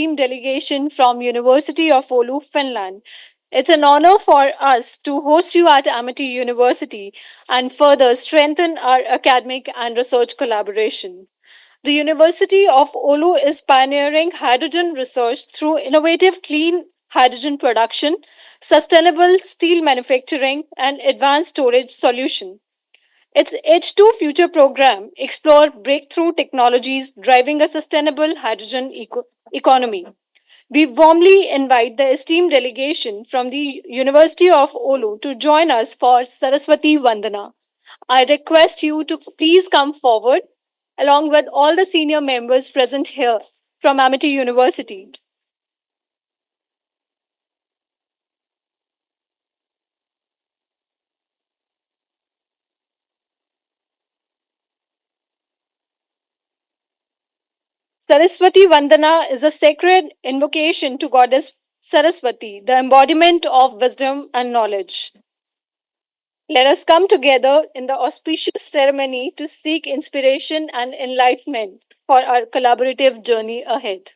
delegation from University of Oulu, Finland. It's an honor for us to host you at Amity University and further strengthen our academic and research collaboration. The University of Oulu is pioneering hydrogen research through innovative clean hydrogen production, sustainable steel manufacturing, and advanced storage solution. Its H2 Future program explore breakthrough technologies driving a sustainable hydrogen economy. We warmly invite the esteemed delegation from the University of Oulu to join us for Saraswati Vandana. I request you to please come forward along with all the senior members present here from Amity University. Saraswati Vandana is a sacred invocation to Goddess Saraswati, the embodiment of wisdom and knowledge. Let us come together in the auspicious ceremony to seek inspiration and enlightenment for our collaborative journey ahead.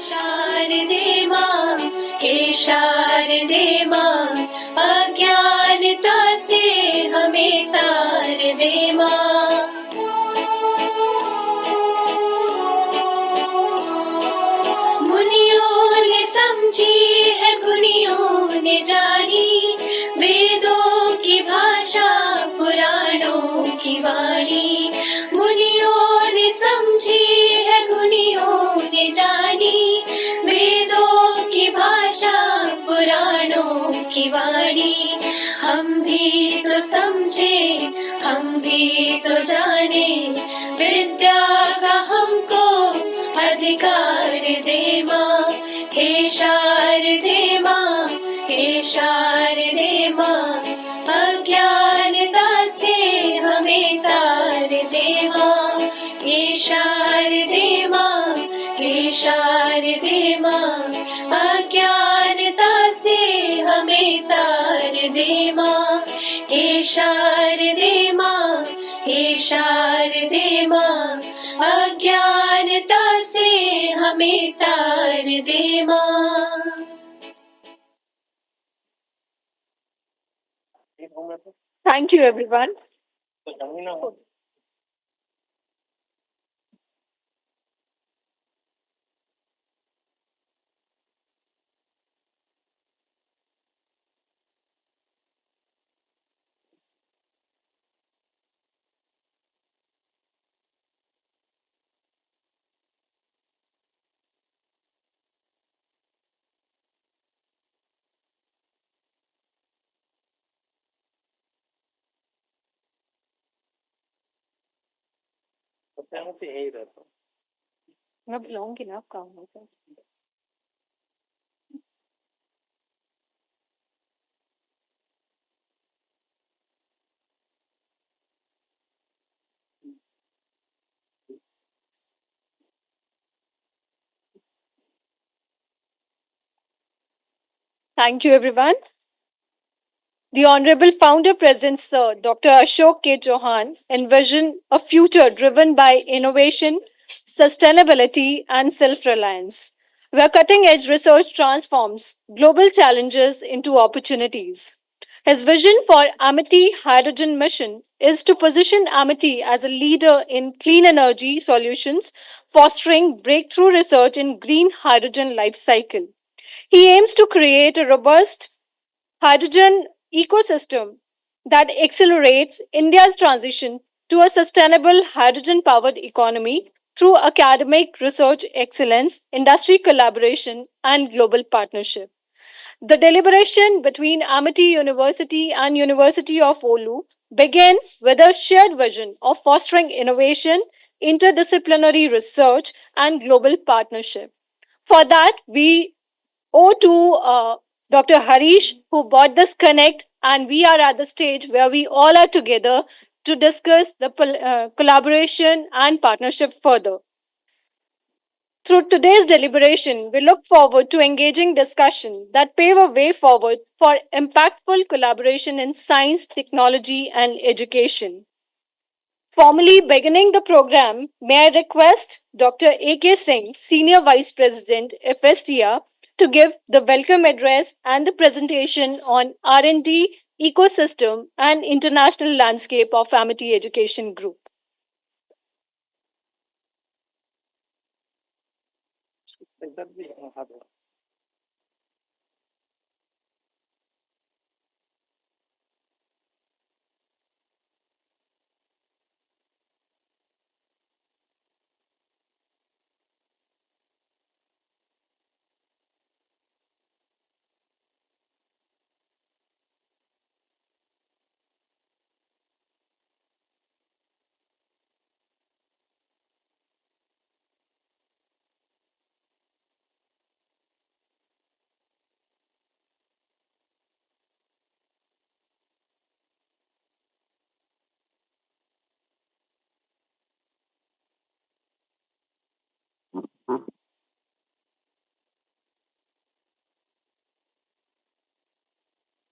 शारदे माँ हे शारदे माँ अज्ञानता से हमें तार दे माँ मुनियों ने समझी है गुनियों ने जानी वेदों की भाषा पुराणों की वाणी मुनियों ने समझी है गुनियों ने जानी वेदों की भाषा पुराणों की वाणी हम भी तो समझे हम भी तो जाने विद्या का हमको अधिकार दे माँ हे शारदे माँ हे शारदे माँ अज्ञानता से हमें तार दे माँ हे शारदे माँ हे शारदे माँ अज्ञानता से हमें तार दे माँ हे शारदे माँ हे शारदे माँ अज्ञानता से हमें तार दे माँ Thank you, everyone. मैं बुलाऊंगी ना, आप काम होगा. Thank you, everyone. The Honorable Founder President Sir Dr. Ashok K. Chauhan envisioned a future driven by innovation, sustainability, and self reliance, where cutting edge research transforms global challenges into opportunities. His vision for Amity Hydrogen Mission is to position Amity as a leader in clean energy solutions, fostering breakthrough research in green hydrogen life cycle. He aims to create a robust hydrogen ecosystem that accelerates India's transition to a sustainable hydrogen powered economy through academic research excellence, industry collaboration, and global partnership. The deliberation between Amity University and University of Oulu began with a shared vision of fostering innovation, interdisciplinary research, and global partnership. For that, we owe to Dr. Harish, who brought this connect, and we are at the stage where we all are together to discuss the collaboration and partnership further. Through today's deliberation, we look forward to engaging discussion that pave a way forward for impactful collaboration in science, technology, and education. Formally beginning the program, may I request Dr. A.K. Singh, Senior Vice President, FSTR, to give the welcome address and the presentation on R&D ecosystem and international landscape of Amity Education Group.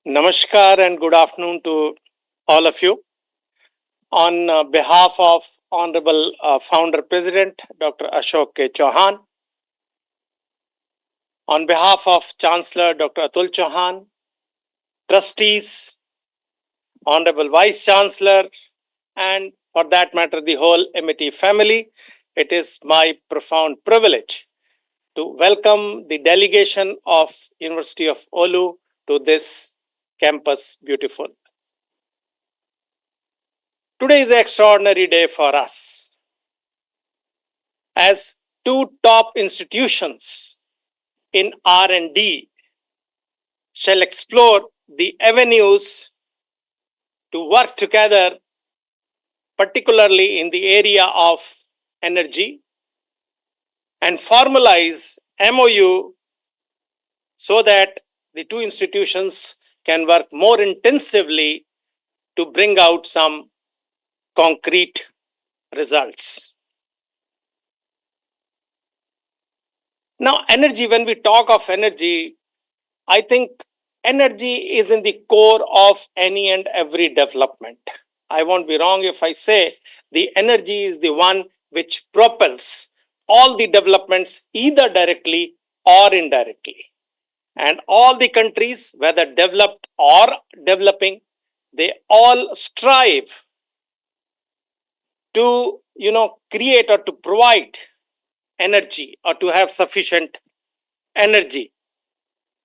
Namaskar and good afternoon to all of you. On behalf of Honorable Founder President Dr. Ashok K. Chauhan, on behalf of Chancellor Dr. Atul Chauhan, trustees, Honorable Vice Chancellor, and for that matter, the whole Amity family, it is my profound privilege to welcome the delegation of University of OULU to this campus beautiful. Today is an extraordinary day for us, as two top institutions in R&D shall explore the avenues to work together, particularly in the area of energy, and formalize MOU so that the two institutions can work more intensively to bring out some concrete results. Now, energy, when we talk of energy, I think energy is in the core of any and every development. I won't be wrong if I say the energy is the one which propels all the developments either directly or indirectly. And all the countries, whether developed or developing, they all strive to create or to provide energy or to have sufficient energy.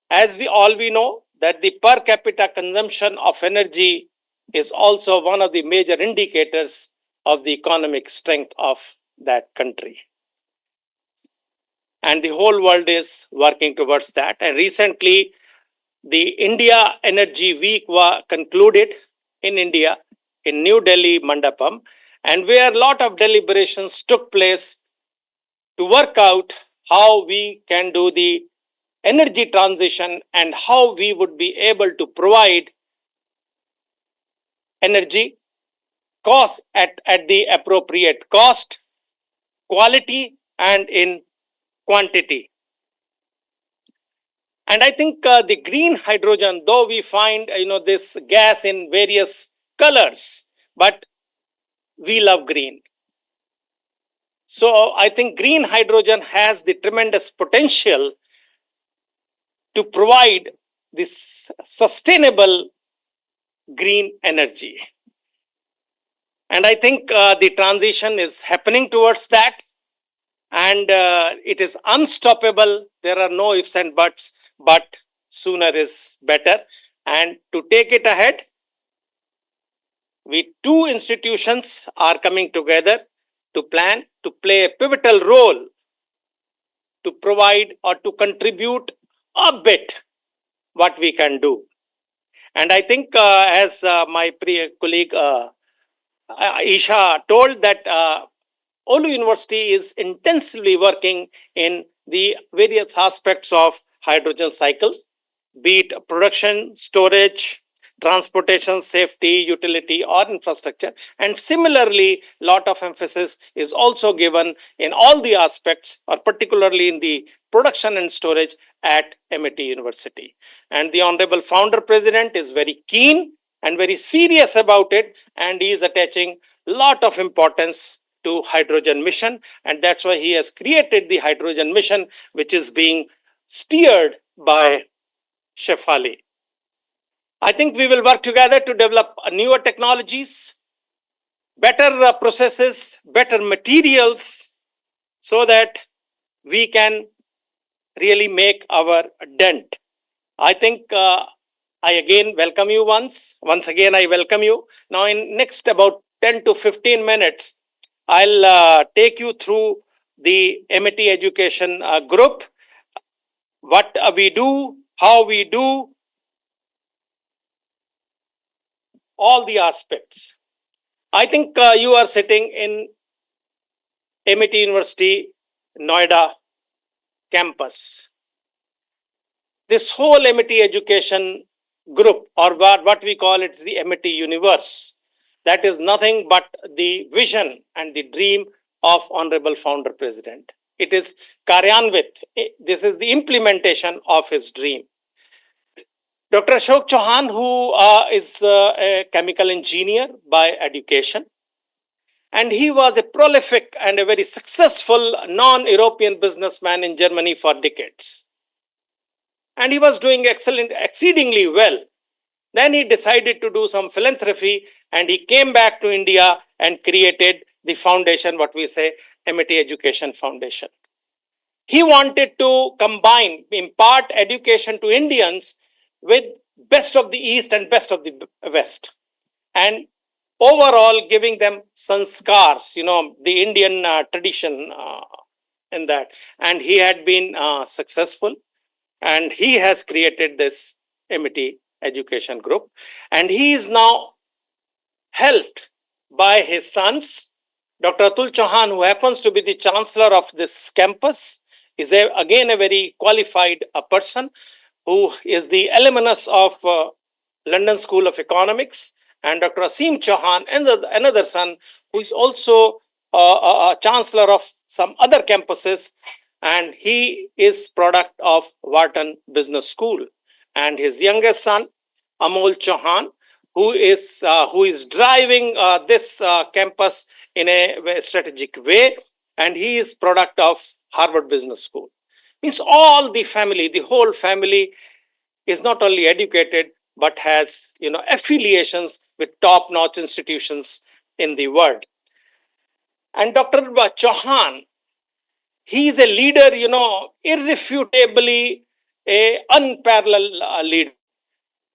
As we know that the per capita consumption of energy is also one of the major indicators of the economic strength of that country. And the whole world is working towards that. And recently, the India Energy Week was concluded in India, in New Delhi, Mandapam, and where a lot of deliberations took place to work out how we can do the energy transition and how we would be able to provide energy cost at the appropriate cost, quality, and in quantity. And I think the green hydrogen, though we find this gas in various colors, but we love green. So I think green hydrogen has the tremendous potential to provide this sustainable green energy. And I think the transition is happening towards that, and it is unstoppable. There are no ifs and buts, but sooner is better. And to take it ahead, we two institutions are coming together to plan to play a pivotal role to provide or to contribute a bit what we can do. And I think as my colleague Isha told that OULU University is intensively working in the various aspects of hydrogen cycle, be it production, storage, transportation, safety, utility, or infrastructure. And similarly, lot of emphasis is also given in all the aspects, or particularly in the production and storage at MIT University. And the Honorable Founder President is very keen and very serious about it, and he is attaching a lot of importance to hydrogen mission, and that's why he has created the hydrogen mission, which is being steered by Shefali. I think we will work together to develop newer technologies, better processes, better materials, so that we can really make our dent. I think I again welcome you once again I welcome you. Now in next about 10 to 15 minutes, I'll take you through the MIT education group, what we do, how we do, all the aspects. I think you are sitting in MIT University, Noida campus. This whole MIT education group, or what we call it, is the MIT universe. That is nothing but the vision and the dream of Honorable Founder President. It is Karyanvit. This is the implementation of his dream. Dr. Ashok Chauhan, who is a chemical engineer by education, and he was a prolific and a very successful non-European businessman in Germany for decades. And he was doing exceedingly well. Then he decided to do some philanthropy, and he came back to India and created the foundation, what we say, MIT Education Foundation. He wanted to combine, impart education to Indians with best of the East and best of the West, and overall giving them sanskars, the Indian tradition in that. And he had been successful, and he has created this MIT education group, and he is now helped by his sons. Dr. Atul Chauhan, who happens to be the chancellor of this campus, is again a very qualified person, who is the alumnus of London School of Economics, and Dr. Asim Chauhan, another son, who is also a chancellor of some other campuses, and he is product of Wharton Business School. And his youngest son, Amol Chauhan, who is driving this campus in a strategic way, and he is product of Harvard Business School. Means all the family, the whole family is not only educated, but has affiliations with top-notch institutions in the world. And Dr. Chauhan, he is a leader, irrefutably a unparalleled leader.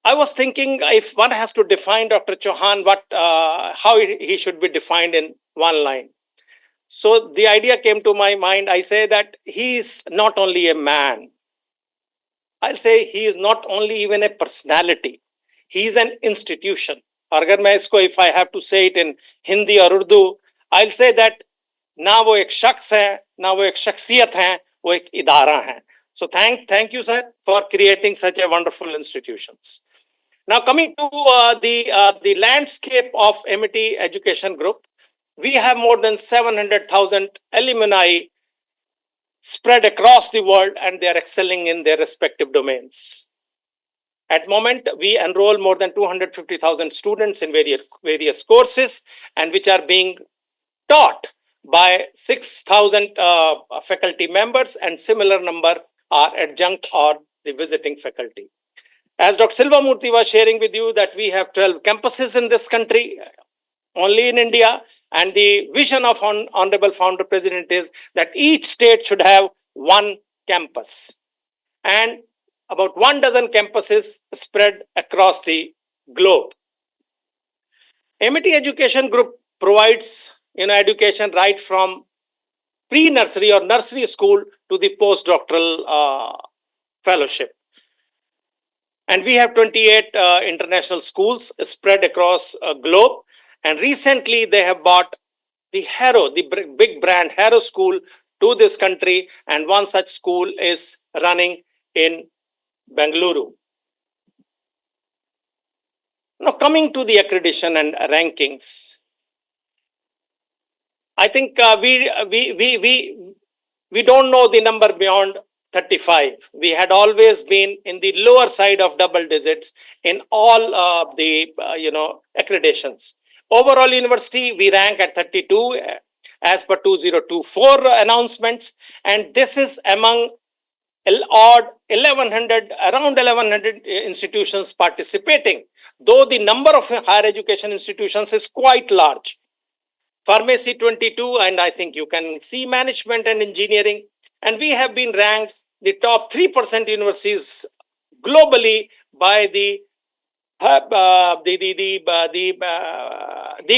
I was thinking, if one has to define Dr. Chauhan, how he should be defined in one line. So the idea came to my mind. I say that he is not only a man. I'll say he is not only even a personality. He is an institution. If I have to say it in Hindi or Urdu, I'll say that ना वो एक शख्स है, ना वो एक शख्सियत है, वो एक इदारा है. So thank you, sir, for creating such a wonderful institutions. Now coming to the landscape of MIT Education Group, we have more than 700,000 alumni spread across the world, and they are excelling in their respective domains. At the moment, we enroll more than 250,000 students in various courses, and which are being taught by 6,000 faculty members, and similar number are adjunct or the visiting faculty. As Dr. Silvamurthy was sharing with you, that we have 12 campuses in this country, only in India, and the vision of Honorable Founder President is that each state should have one campus, and about 12 campuses spread across the globe. MIT Education Group provides education right from pre-nursery or nursery school to the postdoctoral fellowship. And we have 28 international schools spread across globe. And recently they have bought the Harrow, the big brand Harrow School, to this country. And one such school is running in Bengaluru. Now, coming to the accreditation and rankings, I think we don't know the number beyond 35. We had always been in the lower side of double digits in all the accreditations. Overall university, we rank at 32 as per 2024 announcements, and this is among around 1100 institutions participating, though the number of higher education institutions is quite large. Pharmacy 22, and I think you can see management and engineering. And we have been ranked the top 3% universities globally by the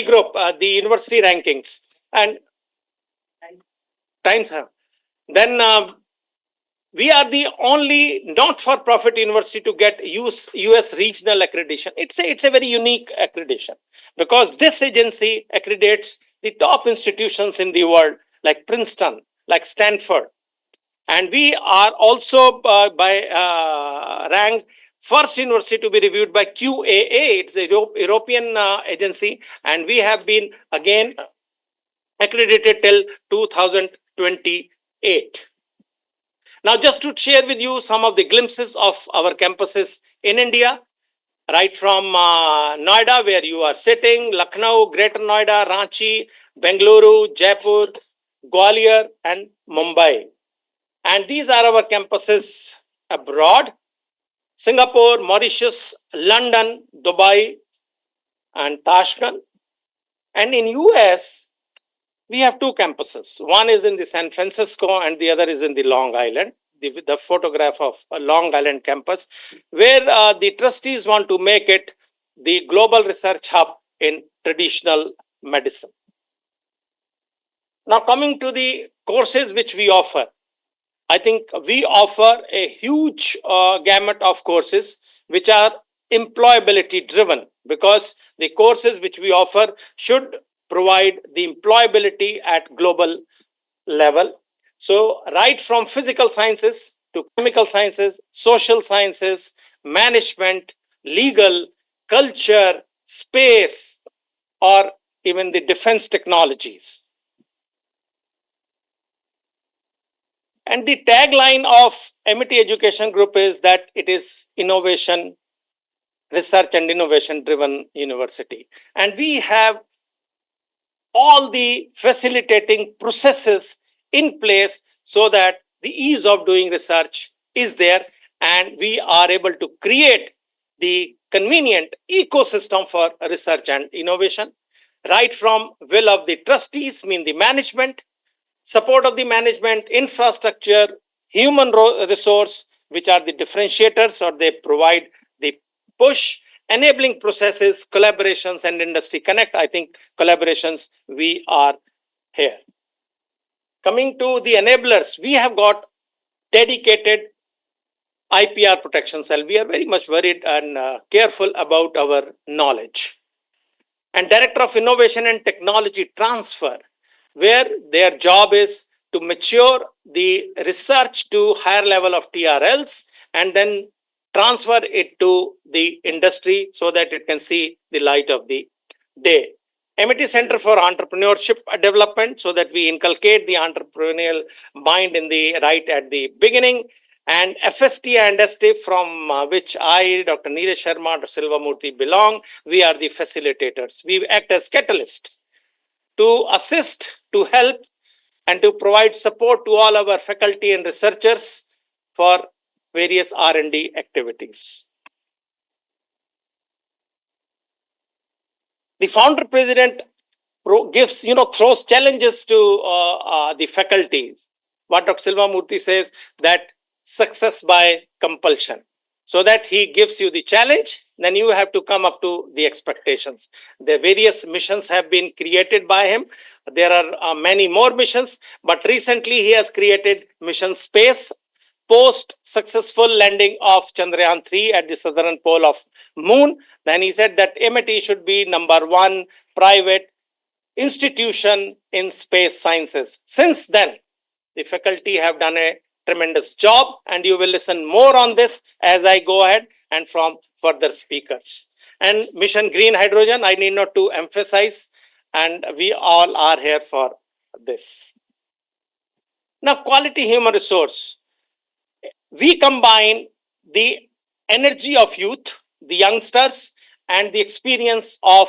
group, the university rankings. And times have. Then we are the only not-for-profit university to get US regional accreditation. It's a very unique accreditation because this agency accreditates the top institutions in the world, like Princeton, like Stanford. And we are also ranked first university to be reviewed by QAA. It's a European agency, and we have been again accredited till 2028. Now, just to share with you some of the glimpses of our campuses in India, right from Noida, where you are sitting, Lucknow, Greater Noida, Ranchi, Bengaluru, Jaipur, Gwalior, and Mumbai. And these are our campuses abroad: Singapore, Mauritius, London, Dubai, and Tashkent. And in US, we have two campuses. One is in the San Francisco and the other is in the Long Island. The photograph of a Long Island campus, where the trustees want to make it the global research hub in traditional medicine. Now, coming to the courses which we offer, I think we offer a huge gamut of courses which are employability driven, because the courses which we offer should provide the employability at global level. So right from physical sciences to chemical sciences, social sciences, management, legal, culture, space, or even the defense technologies. And the tagline of MET Education Group is that it is innovation, research and innovation driven university. And we have all the facilitating processes in place so that the ease of doing research is there, and we are able to create the convenient ecosystem for research and innovation, right from will of the trustees, mean the management, support of the management, infrastructure, human resource, which are the differentiators, or they provide the push, enabling processes, collaborations, and industry connect. I think collaborations, we are here. Coming to the enablers, we have got dedicated IPR protection cell. We are very much worried and careful about our knowledge. And Director of Innovation and Technology Transfer, where their job is to mature the research to higher level of TRLs and then transfer it to the industry so that it can see the light of the day. MET Center for Entrepreneurship Development, so that we inculcate the entrepreneurial mind in the right at the beginning. And FST and ST, from which I, Dr. Neeraj Sharma, Dr. Silvamurthy belong, we are the facilitators. We act as catalyst to assist, to help, and to provide support to all our faculty and researchers for various R&D activities. The founder president gives, throws challenges to the faculties. What Dr. Silvamurthy says, that success by compulsion. So that he gives you the challenge, then you have to come up to the expectations. The various missions have been created by him. There are many more missions, but recently he has created mission space post successful landing of Chandrayaan 3 at the southern pole of moon. Then he said that MET should be #1 private institution in space sciences. Since then, the faculty have done a tremendous job, and you will listen more on this as I go ahead and from further speakers. And Mission Green Hydrogen, I need not to emphasize, and we all are here for this. Now, quality human resource. We combine the energy of youth, the youngsters, and the experience of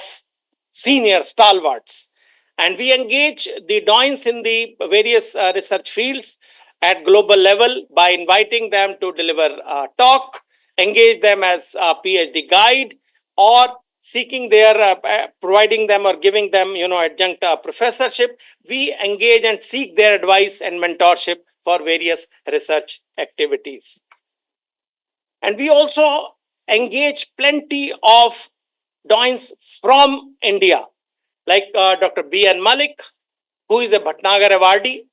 senior stalwarts. And we engage the doyens in the various research fields at global level by inviting them to deliver a talk, engage them as a PhD guide, or seeking their providing them or giving them adjunct professorship. We engage and seek their advice and mentorship for various research activities. And we also engage plenty of doyens from India, like Dr. B.N. Malik, who is a Bhatnagar awardee,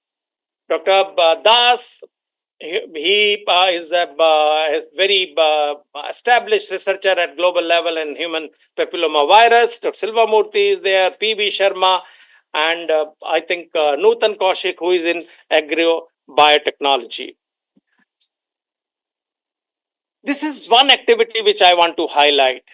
Dr. Das. He is a very established researcher at global level in human papilloma virus. Dr. Silvamurthy is there, P.B. Sharma, and I think Nutan Kaushik, who is in agro biotechnology. This is one activity which I want to highlight.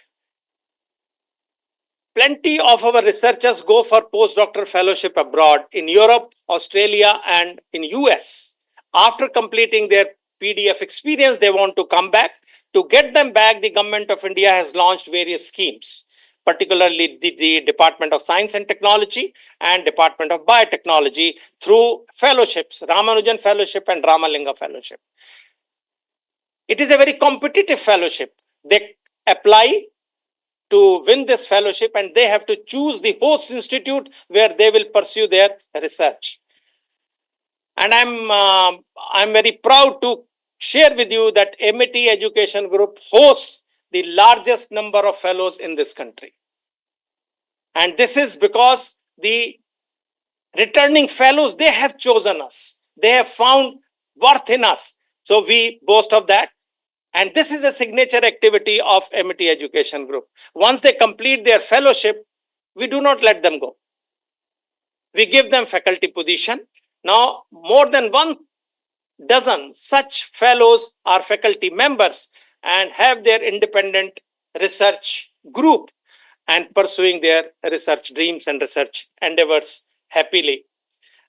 Plenty of our researchers go for postdoctoral fellowship abroad in Europe, Australia, and in US. After completing their PDF experience, they want to come back. To get them back, the government of India has launched various schemes, particularly the Department of Science and Technology and Department of Biotechnology through fellowships, Ramanujan Fellowship and Ramalinga Fellowship. It is a very competitive fellowship. They apply to win this fellowship and they have to choose the host institute where they will pursue their research. And I'm very proud to share with you that MIT Education Group hosts the largest number of fellows in this country. And this is because the returning fellows, they have chosen us. They have found worth in us. So we boast of that. And this is a signature activity of MIT Education Group. Once they complete their fellowship, we do not let them go. We give them faculty position. Now, more than 12 such fellows are faculty members and have their independent research group and pursuing their research dreams and research endeavors happily.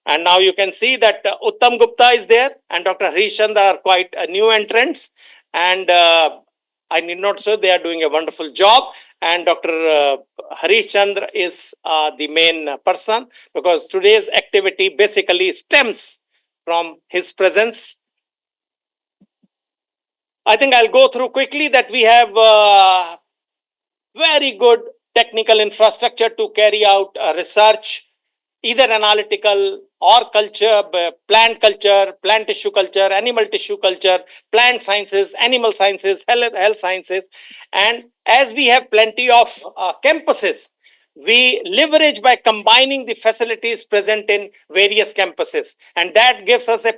And now you can see that Uttam Gupta is there and Dr. Harish Chandra are quite new entrants. And I need not say they are doing a wonderful job. And Dr. Harish Chandra is the main person because today's activity basically stems from his presence. I think I'll go through quickly that we have very good technical infrastructure to carry out research, either analytical or culture, plant tissue culture, animal tissue culture, plant sciences, animal sciences, health sciences. And as we have plenty of campuses, we leverage by combining the facilities present in various campuses. And that gives us a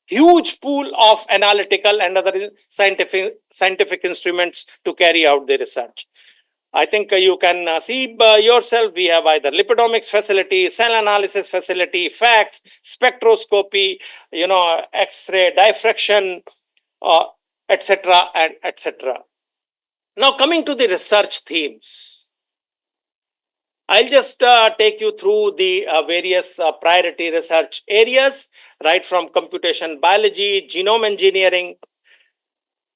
huge pool of analytical and other scientific instruments to carry out the research. I think you can see yourself, we have either lipidomics facility, cell analysis facility, FACS, spectroscopy, X-ray, diffraction, etc. and etc. Now coming to the research themes. I'll just take you through the various priority research areas, right from computation biology, genome engineering,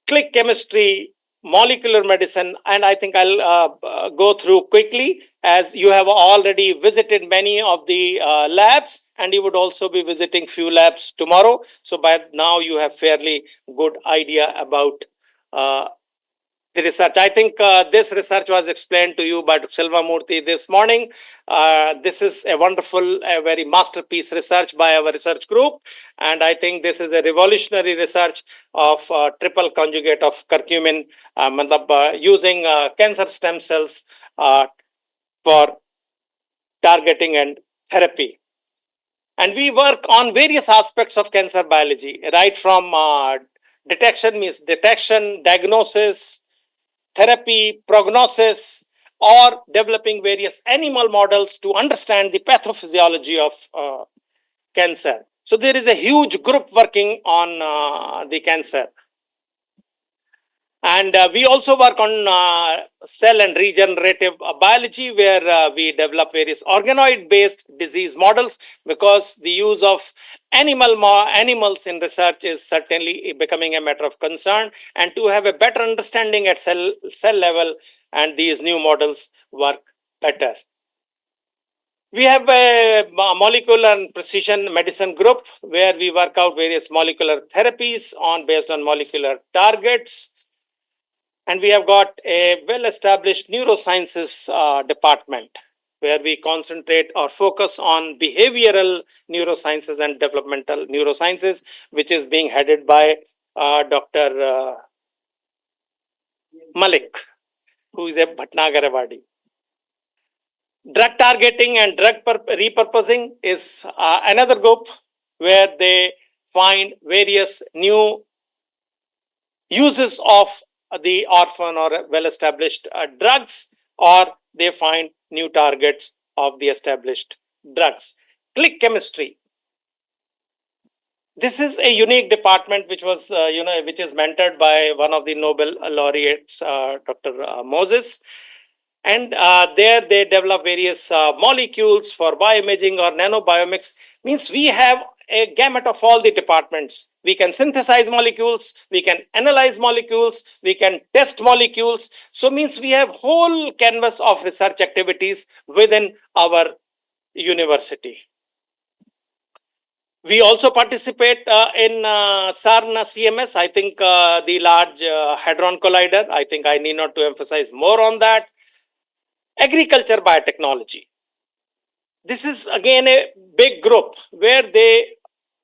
click chemistry, molecular medicine, and I think I'll go through quickly as you have already visited many of the labs and you would also be visiting few labs tomorrow. So by now you have fairly good idea about the research. I think this research was explained to you by Dr. Silvamurthy this morning. This is a wonderful, a very masterpiece research by our research group. And I think this is a revolutionary research of triple conjugate of curcumin, using cancer stem cells for targeting and therapy. And we work on various aspects of cancer biology, right from detection, diagnosis, therapy, prognosis, or developing various animal models to understand the pathophysiology of cancer. So there is a huge group working on the cancer. And we also work on cell and regenerative biology, where we develop various organoid-based disease models, because the use of animals in research is certainly becoming a matter of concern, and to have a better understanding at cell level, and these new models work better. We have a molecular and precision medicine group where we work out various molecular therapies based on molecular targets. And we have got a well-established neurosciences department where we concentrate or focus on behavioral neurosciences and developmental neurosciences, which is being headed by Dr. Malik, who is a Bhatnagar awardee. Drug targeting and drug repurposing is another group where they find various new uses of the orphan or well-established drugs, or they find new targets of the established drugs. Click chemistry. This is a unique department which was, which is mentored by one of the Nobel laureates, Dr. Moses. And there they develop various molecules for bioimaging or nanobiomics. Means we have a gamut of all the departments. We can synthesize molecules, we can analyze molecules, we can test molecules. So means we have whole canvas of research activities within our university. We also participate in CERN CMS, I think the Large Hadron Collider. I think I need not to emphasize more on that. Agriculture biotechnology. This is again a big group where they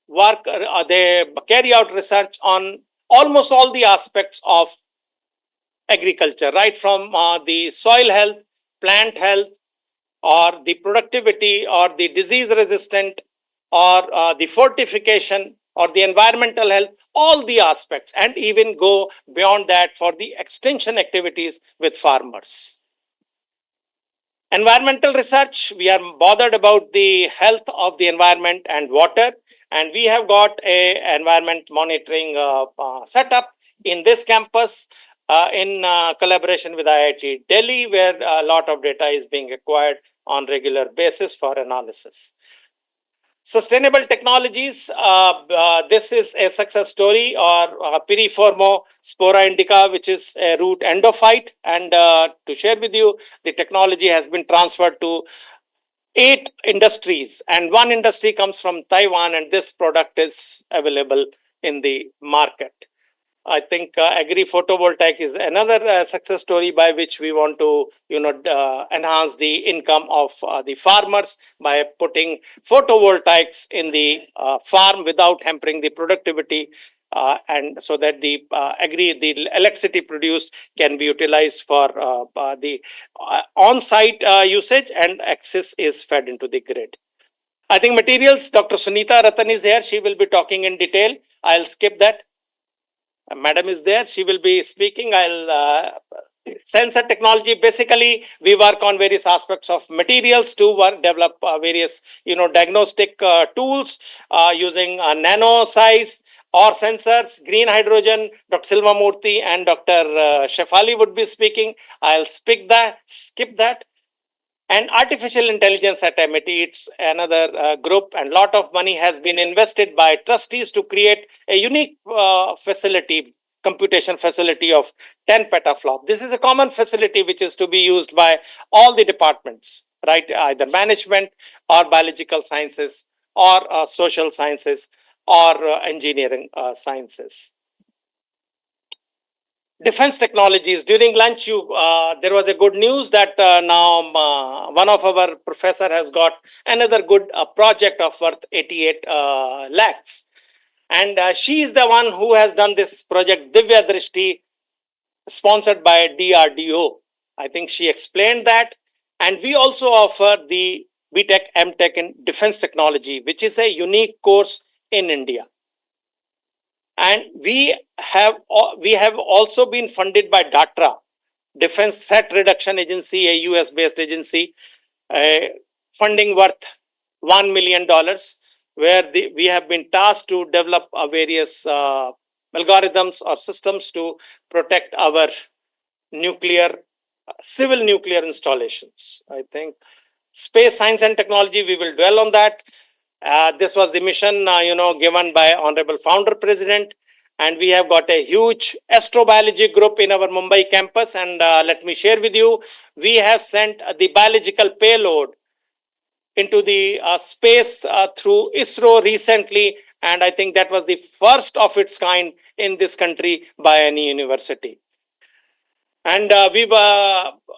work, they carry out research on almost all the aspects of agriculture, right from the soil health, plant health, or the productivity, or the disease resistant, or the fortification, or the environmental health, all the aspects, and even go beyond that for the extension activities with farmers. Environmental research, we are bothered about the health of the environment and water, and we have got a environment monitoring setup in this campus in collaboration with IIT Delhi, where a lot of data is being acquired on regular basis for analysis. Sustainable technologies, this is a success story, or Piriformo spora indica, which is a root endophyte. And to share with you, the technology has been transferred to 8 industries, and 1 industry comes from Taiwan, and this product is available in the market. I think agri photovoltaic is another success story by which we want to, enhance the income of the farmers by putting photovoltaics in the farm without hampering the productivity, and so that the electricity produced can be utilized for the on-site usage, and excess is fed into the grid. I think materials, Dr. Sunita Ratan is here. She will be talking in detail. I'll skip that. Madam is there, she will be speaking. Sensor technology, basically we work on various aspects of materials to develop various diagnostic tools using nano size or sensors. Green hydrogen, Dr. Silva Murthy and Dr. Shefali would be speaking. I'll skip that. And artificial intelligence at MIT, it's another group, and lot of money has been invested by trustees to create a unique computation facility of 10 petaflop. This is a common facility which is to be used by all the departments, right? Either management or biological sciences or social sciences or engineering sciences. Defense technologies. During lunch, there was a good news that now one of our professor has got another good project of worth 88 lakhs. And she is the one who has done this project, Divya Drishti, sponsored by DRDO. I think she explained that. And we also offer the BTech, MTech in defense technology, which is a unique course in India. And we have also been funded by DATRA, Defense Threat Reduction Agency, a US-based agency, funding worth $1 million, where we have been tasked to develop various algorithms or systems to protect our civil nuclear installations. I think space science and technology, we will dwell on that. This was the mission, given by Honorable Founder President, and we have got a huge astrobiology group in our Mumbai campus. And let me share with you, we have sent the biological payload into the space through ISRO recently, and I think that was the first of its kind in this country by any university. And we've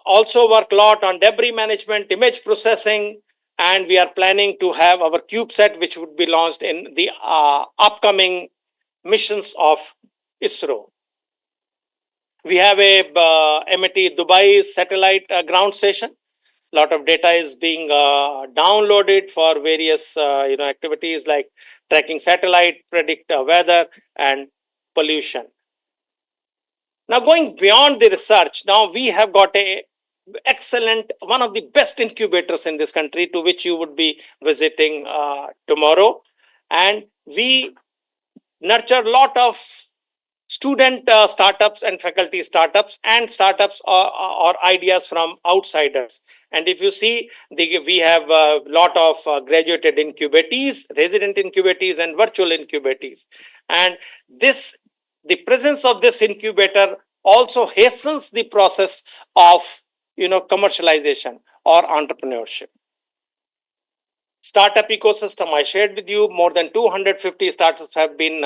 also worked a lot on debris management, image processing, and we are planning to have our CubeSat, which would be launched in the upcoming missions of ISRO. We have a MIT Dubai satellite ground station. A lot of data is being downloaded for various activities like tracking satellite, predict weather and pollution. Now, going beyond the research, now we have got a excellent, one of the best incubators in this country, to which you would be visiting tomorrow. And we nurture a lot of student startups and faculty startups and startups or ideas from outsiders. And if you see, we have a lot of graduated incubatees, resident incubatees, and virtual incubatees. And the presence of this incubator also hastens the process of commercialization or entrepreneurship. Startup ecosystem, I shared with you, more than 250 startups have been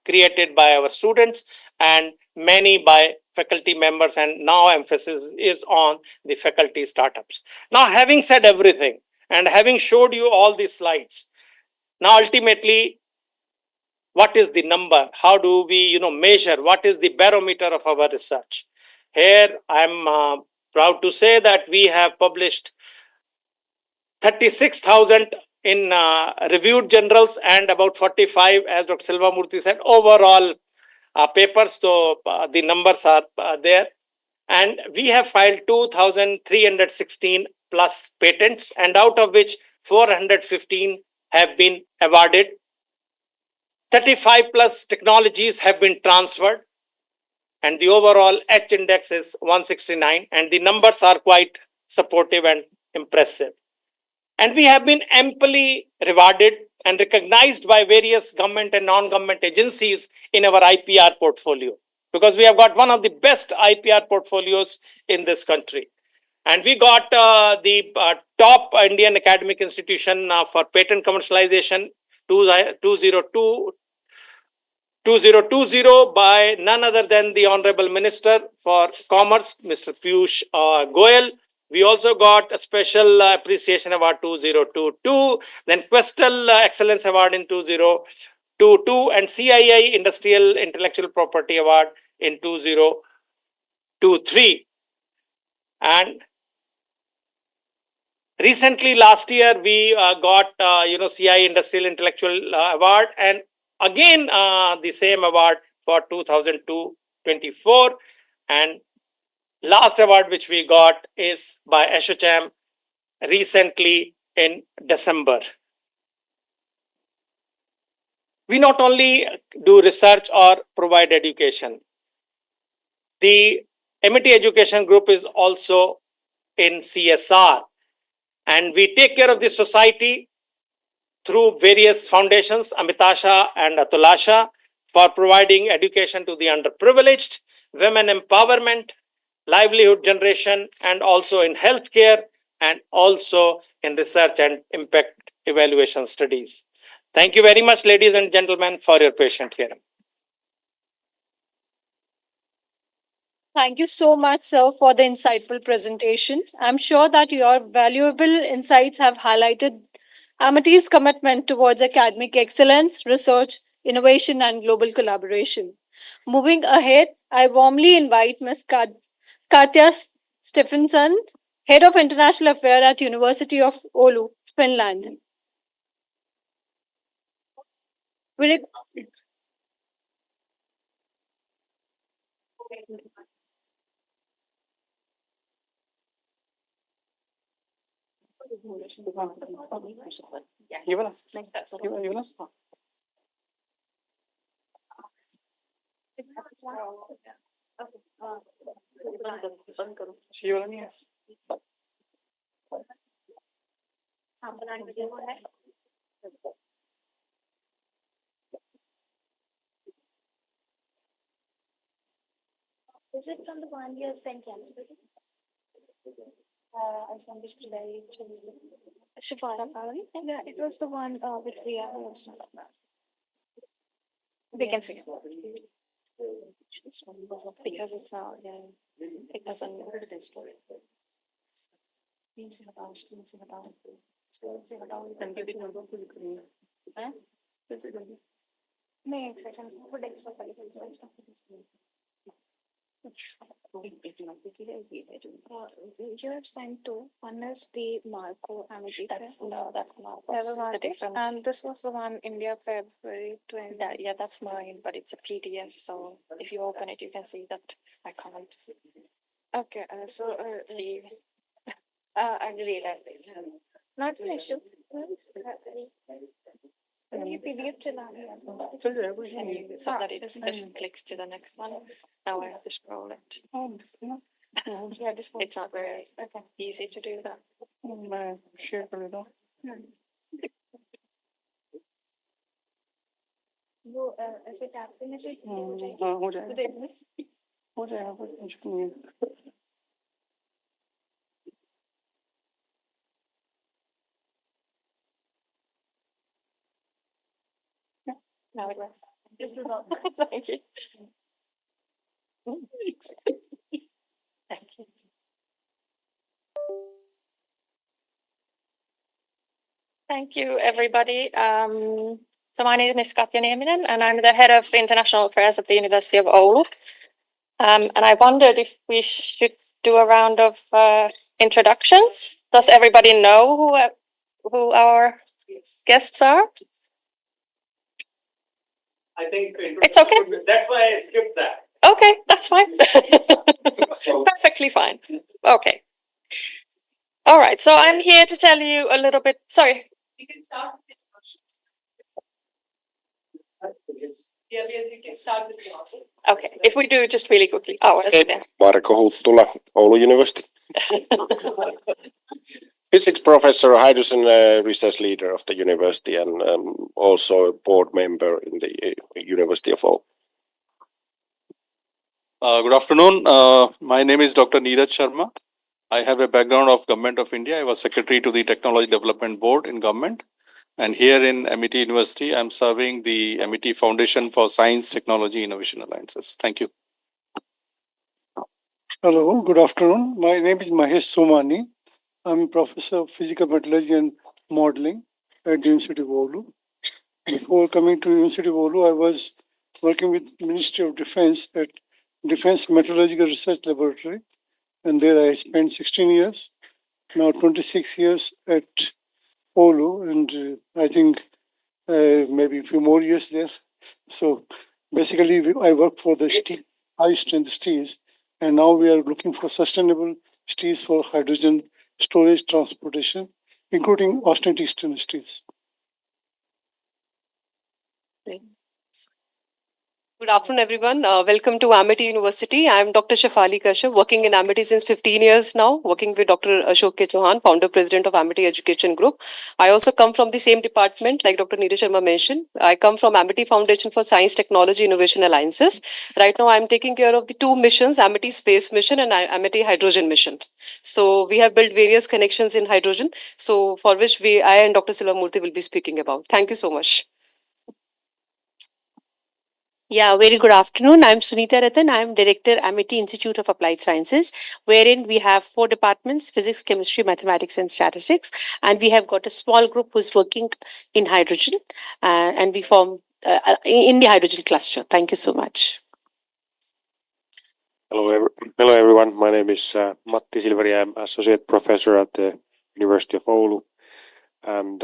created by our students and many by faculty members, and now emphasis is on the faculty startups. Now, having said everything and having showed you all these slides, now ultimately, what is the number? How do we measure? What is the barometer of our research? Here, I'm proud to say that we have published 36,000 in reviewed journals and about 45, as Dr. Silvamurthy said, overall papers. So the numbers are there. And we have filed 2,316 plus patents, and out of which 415 have been awarded. 35 plus technologies have been transferred, and the overall H index is 169, and the numbers are quite supportive and impressive. And we have been amply rewarded and recognized by various government and non-government agencies in our IPR portfolio, because we have got one of the best IPR portfolios in this country. And we got the top Indian academic institution for patent commercialization 2020 by none other than the Honorable Minister for Commerce, Mr. Piyush Goyal. We also got a special appreciation award 2022, then Questel Excellence Award in 2022, and CII Industrial Intellectual Property Award in 2023. And recently, last year, we got CII Industrial Intellectual Award, and again the same award for 2024. And last award which we got is by ASSOCHAM recently in December. We not only do research or provide education. The MIT Education Group is also in CSR, and we take care of the society through various foundations, Amitasha and Atulasha, for providing education to the underprivileged, women empowerment, livelihood generation, and also in healthcare, and also in research and impact evaluation studies. Thank you very much, ladies and gentlemen, for your patient hearing. Thank you so much, sir, for the insightful presentation. I'm sure that your valuable insights have highlighted Amity's commitment towards academic excellence, research, innovation, and global collaboration. Moving ahead, I warmly invite Ms. Katja Stephenson, Head of International Affairs at University of Oulu, Finland. Is it from the one you have sent yesterday? I sent it today. Shivara, yeah, it was the one with Priya. We can see it. Because it's not, yeah. Because I'm नहीं एक second वो desk पर you have sent two. One is the Marco Amity. That's not. The different. And this was the one India February 20. Yeah, that's mine, but it's a PDF. So if you open it, you can see that I can't. Okay. See. I really like it. Not an issue. ये PDF चला रही so that it just clicks to the next one. Now I have to scroll it. Yeah, it's not very easy to do that. मैं share कर देता हूँ. वो ऐसे tap करने से हाँ हो जाएगा. हो जाएगा पर मुश्किल नहीं है. Now it works. Thank you. Thank you. Thank you, everybody. So my name is Katja Nieminen, and I'm the head of international affairs at the University of Oulu. And I wondered if we should do a round of introductions. Does everybody know who our guests are? I think it's okay. That's why I skipped that. Okay, that's fine. Perfectly fine. Okay. All right. So I'm here to tell you a little bit. Sorry. You can start with yeah, we can start with the okay. If we do just really quickly. Oh, Marko Huttula, Oulu University. Physics professor, hydrogen research leader of the university, and also a board member in the University of Oulu. Good afternoon. My name is Dr. Neeraj Sharma. I have a background of Government of India. I was secretary to the Technology Development Board in government. And here in Amity University, I'm serving the Amity Foundation for Science, Technology, Innovation Alliances. Thank you. Hello, good afternoon. My name is Mahesh Somani. I'm a professor of physical metallurgy and modeling at the University of Oulu. Before coming to University of Oulu, I was working with Ministry of Defense at Defense Metallurgical Research Laboratory, and there I spent 16 years, now 26 years at Oulu, and I think maybe a few more years there. So basically, I work for the steel, high strength steels, and now we are looking for sustainable steels for hydrogen storage, transportation, including alternate eastern steels. Good afternoon, everyone. Welcome to Amity University. I'm Dr. Shefali Kashyap, working in Amity since 15 years now, working with Dr. Ashok K. Chauhan, founder president of Amity Education Group. I also come from the same department, like Dr. Neeraj Sharma mentioned. I come from Amity Foundation for Science, Technology, Innovation Alliances. Right now, I'm taking care of the two missions, Amity Space Mission and Amity Hydrogen Mission. So we have built various connections in hydrogen, so for which I and Dr. Silvamurthy will be speaking about. Thank you so much. Yeah, very good afternoon. I'm Sunita Ratan. I'm Director, Amity Institute of Applied Sciences, wherein we have 4 departments, physics, chemistry, mathematics, and statistics. And we have got a small group who's working in hydrogen, and we form in the hydrogen cluster. Thank you so much. Hello everyone. My name is Matti Silveri. I'm associate professor at the University of Oulu, and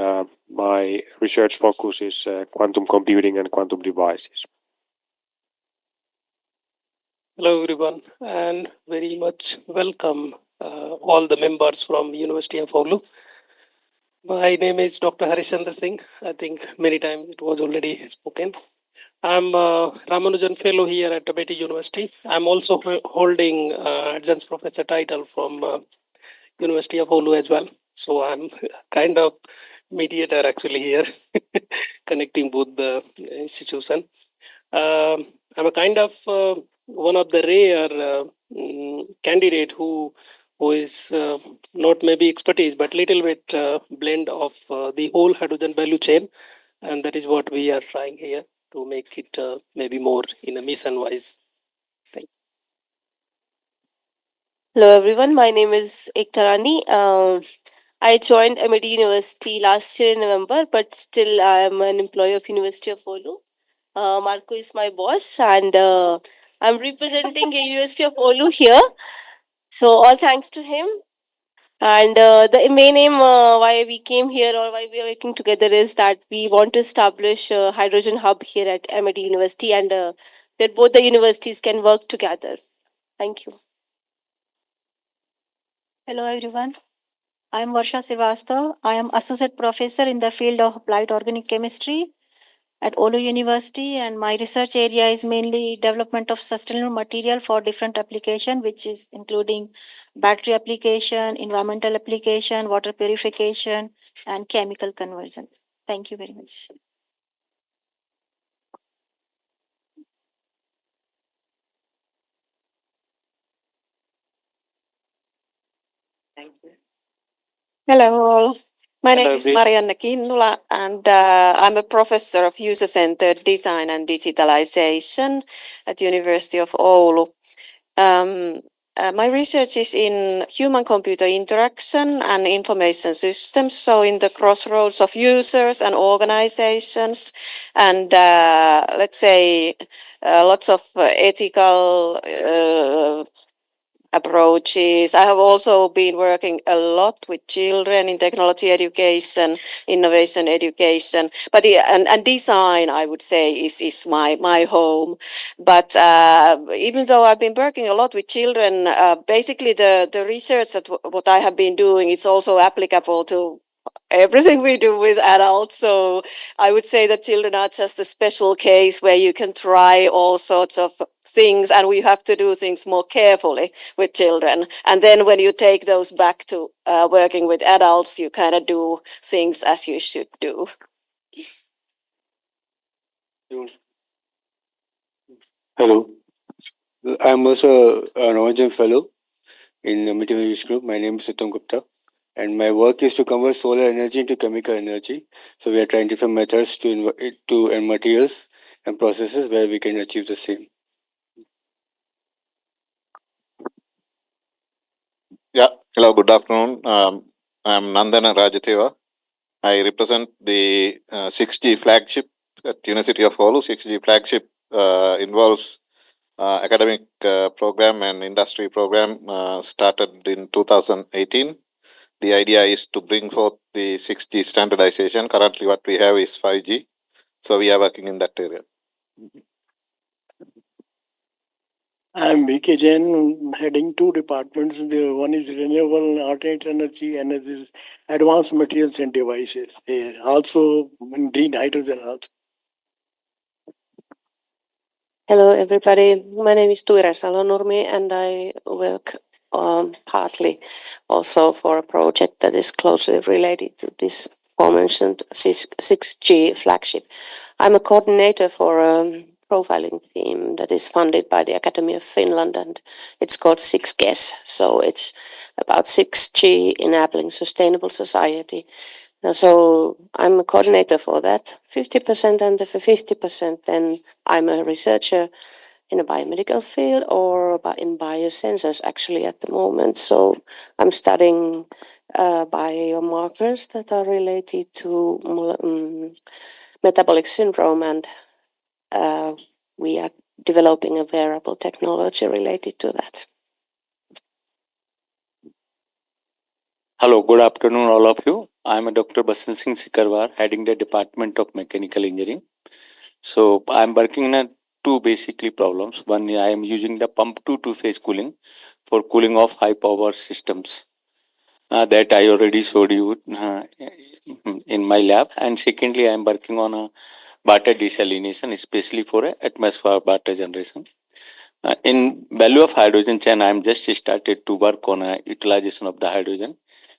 my research focus is quantum computing and quantum devices. Hello everyone, and very much welcome all the members from University of Oulu. My name is Dr. Harishchandra Singh. I think many times it was already spoken. I'm a Ramanujan Fellow here at Amity University. I'm also holding adjunct professor title from University of Oulu as well. So I'm kind of mediator actually here, connecting both the institution. I'm a kind of one of the rare candidate who is not maybe expertise, but little bit blend of the whole hydrogen value chain, and that is what we are trying here to make it maybe more in a mission wise. Hello everyone, my name is Ektarani. I joined Amity University last year in November, but still I am an employee of University of Oulu. Marco is my boss, and I'm representing the University of Oulu here. So all thanks to him. And the main aim why we came here or why we are working together is that we want to establish a hydrogen hub here at Amity University, and where both the universities can work together. Thank you. Hello everyone. I am Varsha Srivastav. I am associate professor in the field of applied organic chemistry at Oulu University, and my research area is mainly development of sustainable material for different application, which is including battery application, environmental application, water purification, and chemical conversion. Thank you very much. Hello all. My name Hello, is Marianne Kinnula, and I'm a professor of user-centered design and digitalization at University of Oulu. My research is in human-computer interaction and information systems, so in the crossroads of users and organizations, and let's say lots of ethical approaches. I have also been working a lot with children in technology education, innovation education, but and design, I would say, is my home. But even though I've been working a lot with children, basically the research that what I have been doing is also applicable to everything we do with adults. So I would say that children are just a special case where you can try all sorts of things, and we have to do things more carefully with children. And then when you take those back to working with adults, you kind of do things as you should do. Hello, I'm also an Norwegian fellow in the Meteor Research Group. My name is Uttam Gupta, and my work is to convert solar energy into chemical energy. So we are trying different methods and materials and processes where we can achieve the same. Yeah, hello, good afternoon. I'm Nandana Rajateva. I represent the 6G flagship at University of Oulu. 6G flagship involves academic program and industry program started in 2018. The idea is to bring forth the 6G standardization. Currently what we have is 5G. So we are working in that area. I'm VK Jain, heading two departments. The one is renewable and alternate energy, and it is advanced materials and devices. Also in green hydrogen also. Hello, everybody. My name is Tuira Salonurmi, and I work partly also for a project that is closely related to this aforementioned 6G flagship. I'm a coordinator for a profiling theme that is funded by the Academy of Finland, and it's called 6GES. So it's about 6G enabling sustainable society. So I'm a coordinator for that 50%, and the 50%, then I'm a researcher in a biomedical field or in biosensors actually at the moment. So I'm studying biomarkers that are related to metabolic syndrome, and we are developing a wearable technology related to that. Hello, good afternoon, all of you. I'm a Dr. Basan Singh Sikarwar, heading the Department of Mechanical Engineering. So I'm working on two basically problems. One, I am using the pump to two-phase cooling for cooling of high power systems. That I already showed you in my lab. And secondly, I'm working on a water desalination, especially for atmosphere water generation. In value of hydrogen chain, I am just started to work on utilization of the hydrogen,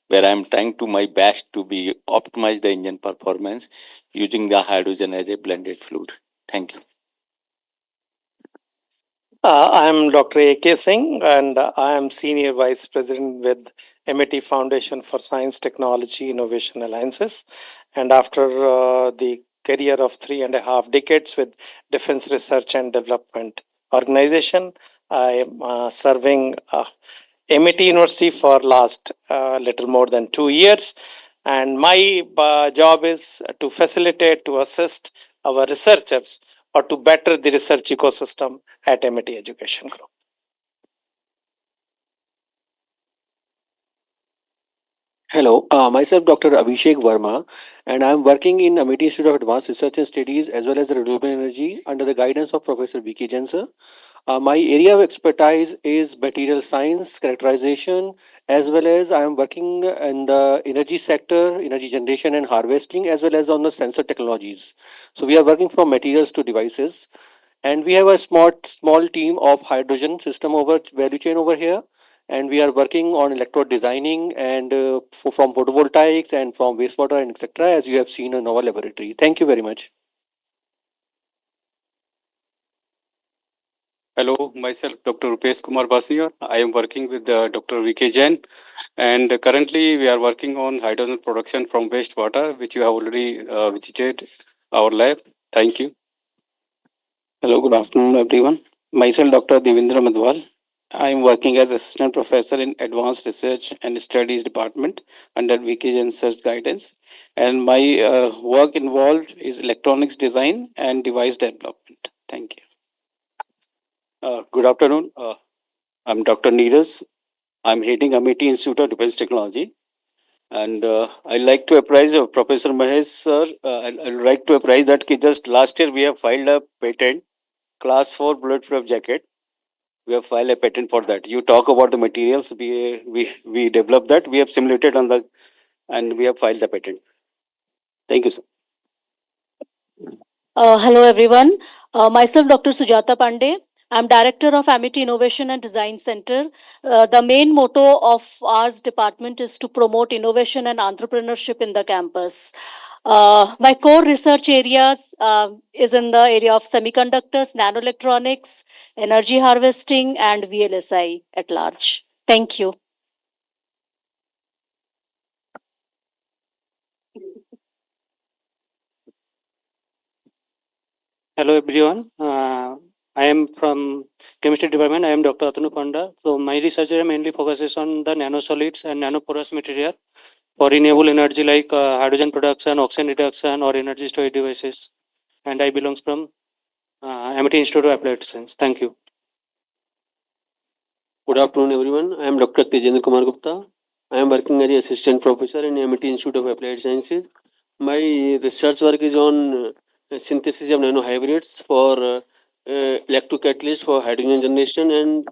where I am trying to my best to be optimize the engine performance using the hydrogen as a blended fluid. Thank you. I am Dr. A.K. Singh, and I am Senior Vice President with MIT Foundation for Science, Technology, Innovation Alliances. And after the career of 3.5 decades with Defense Research and Development Organization, I am serving MIT University for last little more than 2 years. And my job is to facilitate, to assist our researchers or to better the research ecosystem at MIT Education Group. Hello, myself Dr. Abhishek Verma, and I am working in MIT Institute of Advanced Research and Studies as well as renewable energy under the guidance of Professor V.K. Jenser. My area of expertise is material science, characterization, as well as I am working in the energy sector, energy generation and harvesting, as well as on the sensor technologies. So we are working from materials to devices, and we have a small team of hydrogen system over value chain over here, and we are working on electrode designing and from photovoltaics and from wastewater and etc. as you have seen in our laboratory. Thank you very much. Hello, myself Dr. Rupesh Kumar Basiya. I am working with Dr. V.K. Jain, and currently we are working on hydrogen production from wastewater, which you have already visited our lab. Thank you. Hello, good afternoon, everyone. Myself, Dr. Devendra Madhwal. I am working as assistant professor in Advanced Research and Studies Department under V.K. Jenser's guidance, and my work involved is electronics design and device development. Thank you. Good afternoon. I'm Dr. Neeraj. I'm heading MIT Institute of Defense Technology. And I'd like to apprise Professor Mahesh sir. I'd like to apprise that just last year we have filed a patent, class 4 bulletproof jacket. We have filed a patent for that. You talk about the materials, we developed that. We have simulated on the, and we have filed the patent. Thank you, sir. Hello, everyone. Myself, Dr. Sujata Pandey. I'm Director of Amity Innovation and Design Center. The main motto of our department is to promote innovation and entrepreneurship in the campus. My core research areas is in the area of semiconductors, nanoelectronics, energy harvesting, and VLSI at large. Thank you. Hello everyone. I am from chemistry department. I am Dr. Atanu Panda. So my research area mainly focuses on the nanosolids and nanoporous material for renewable energy like hydrogen production, oxygen reduction, or energy storage devices. And I belongs from MIT Institute of Applied Science. Thank you. Good afternoon, everyone. I am Dr. Tejendra Kumar Gupta. I am working as an assistant professor in MIT Institute of Applied Sciences. My research work is on synthesis of nanohybrids for electrocatalysts for hydrogen generation and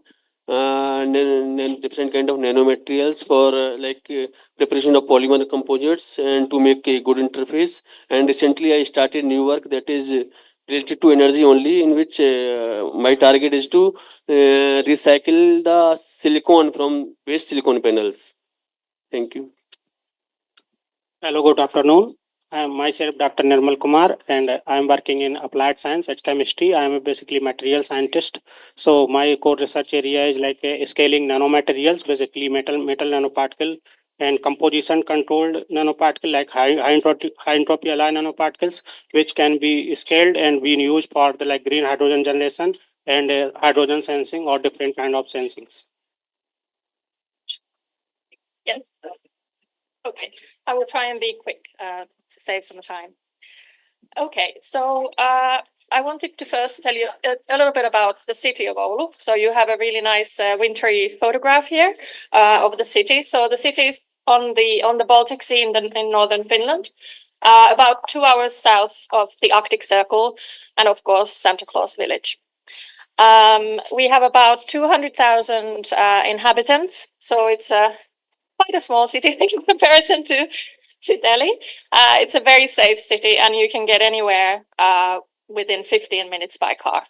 different kind of nanomaterials for preparation of polymer composites and to make a good interface. And recently I started new work that is related to energy only, in which my target is to recycle the silicon from waste silicon panels. Thank you. Hello, good afternoon. I am myself Dr. Nirmal Kumar, and I am working in applied science at chemistry. I am basically material scientist. So my core research area is like scaling nanomaterials, basically metal nanoparticle and composition controlled nanoparticle like high entropy alloy nanoparticles, which can be scaled and be used for the like green hydrogen generation and hydrogen sensing or different kind of sensings. Yes. Okay, I will try and be quick to save some time. Okay, so I wanted to first tell you a little bit about the city of Oulu. So you have a really nice wintry photograph here of the city. So the city is on the Baltic Sea in northern Finland, about 2 hours south of the Arctic Circle, and of course Santa Claus Village. We have about 200,000 inhabitants, so it's quite a small city in comparison to to Delhi. It's a very safe city, and you can get anywhere within 15 minutes by car.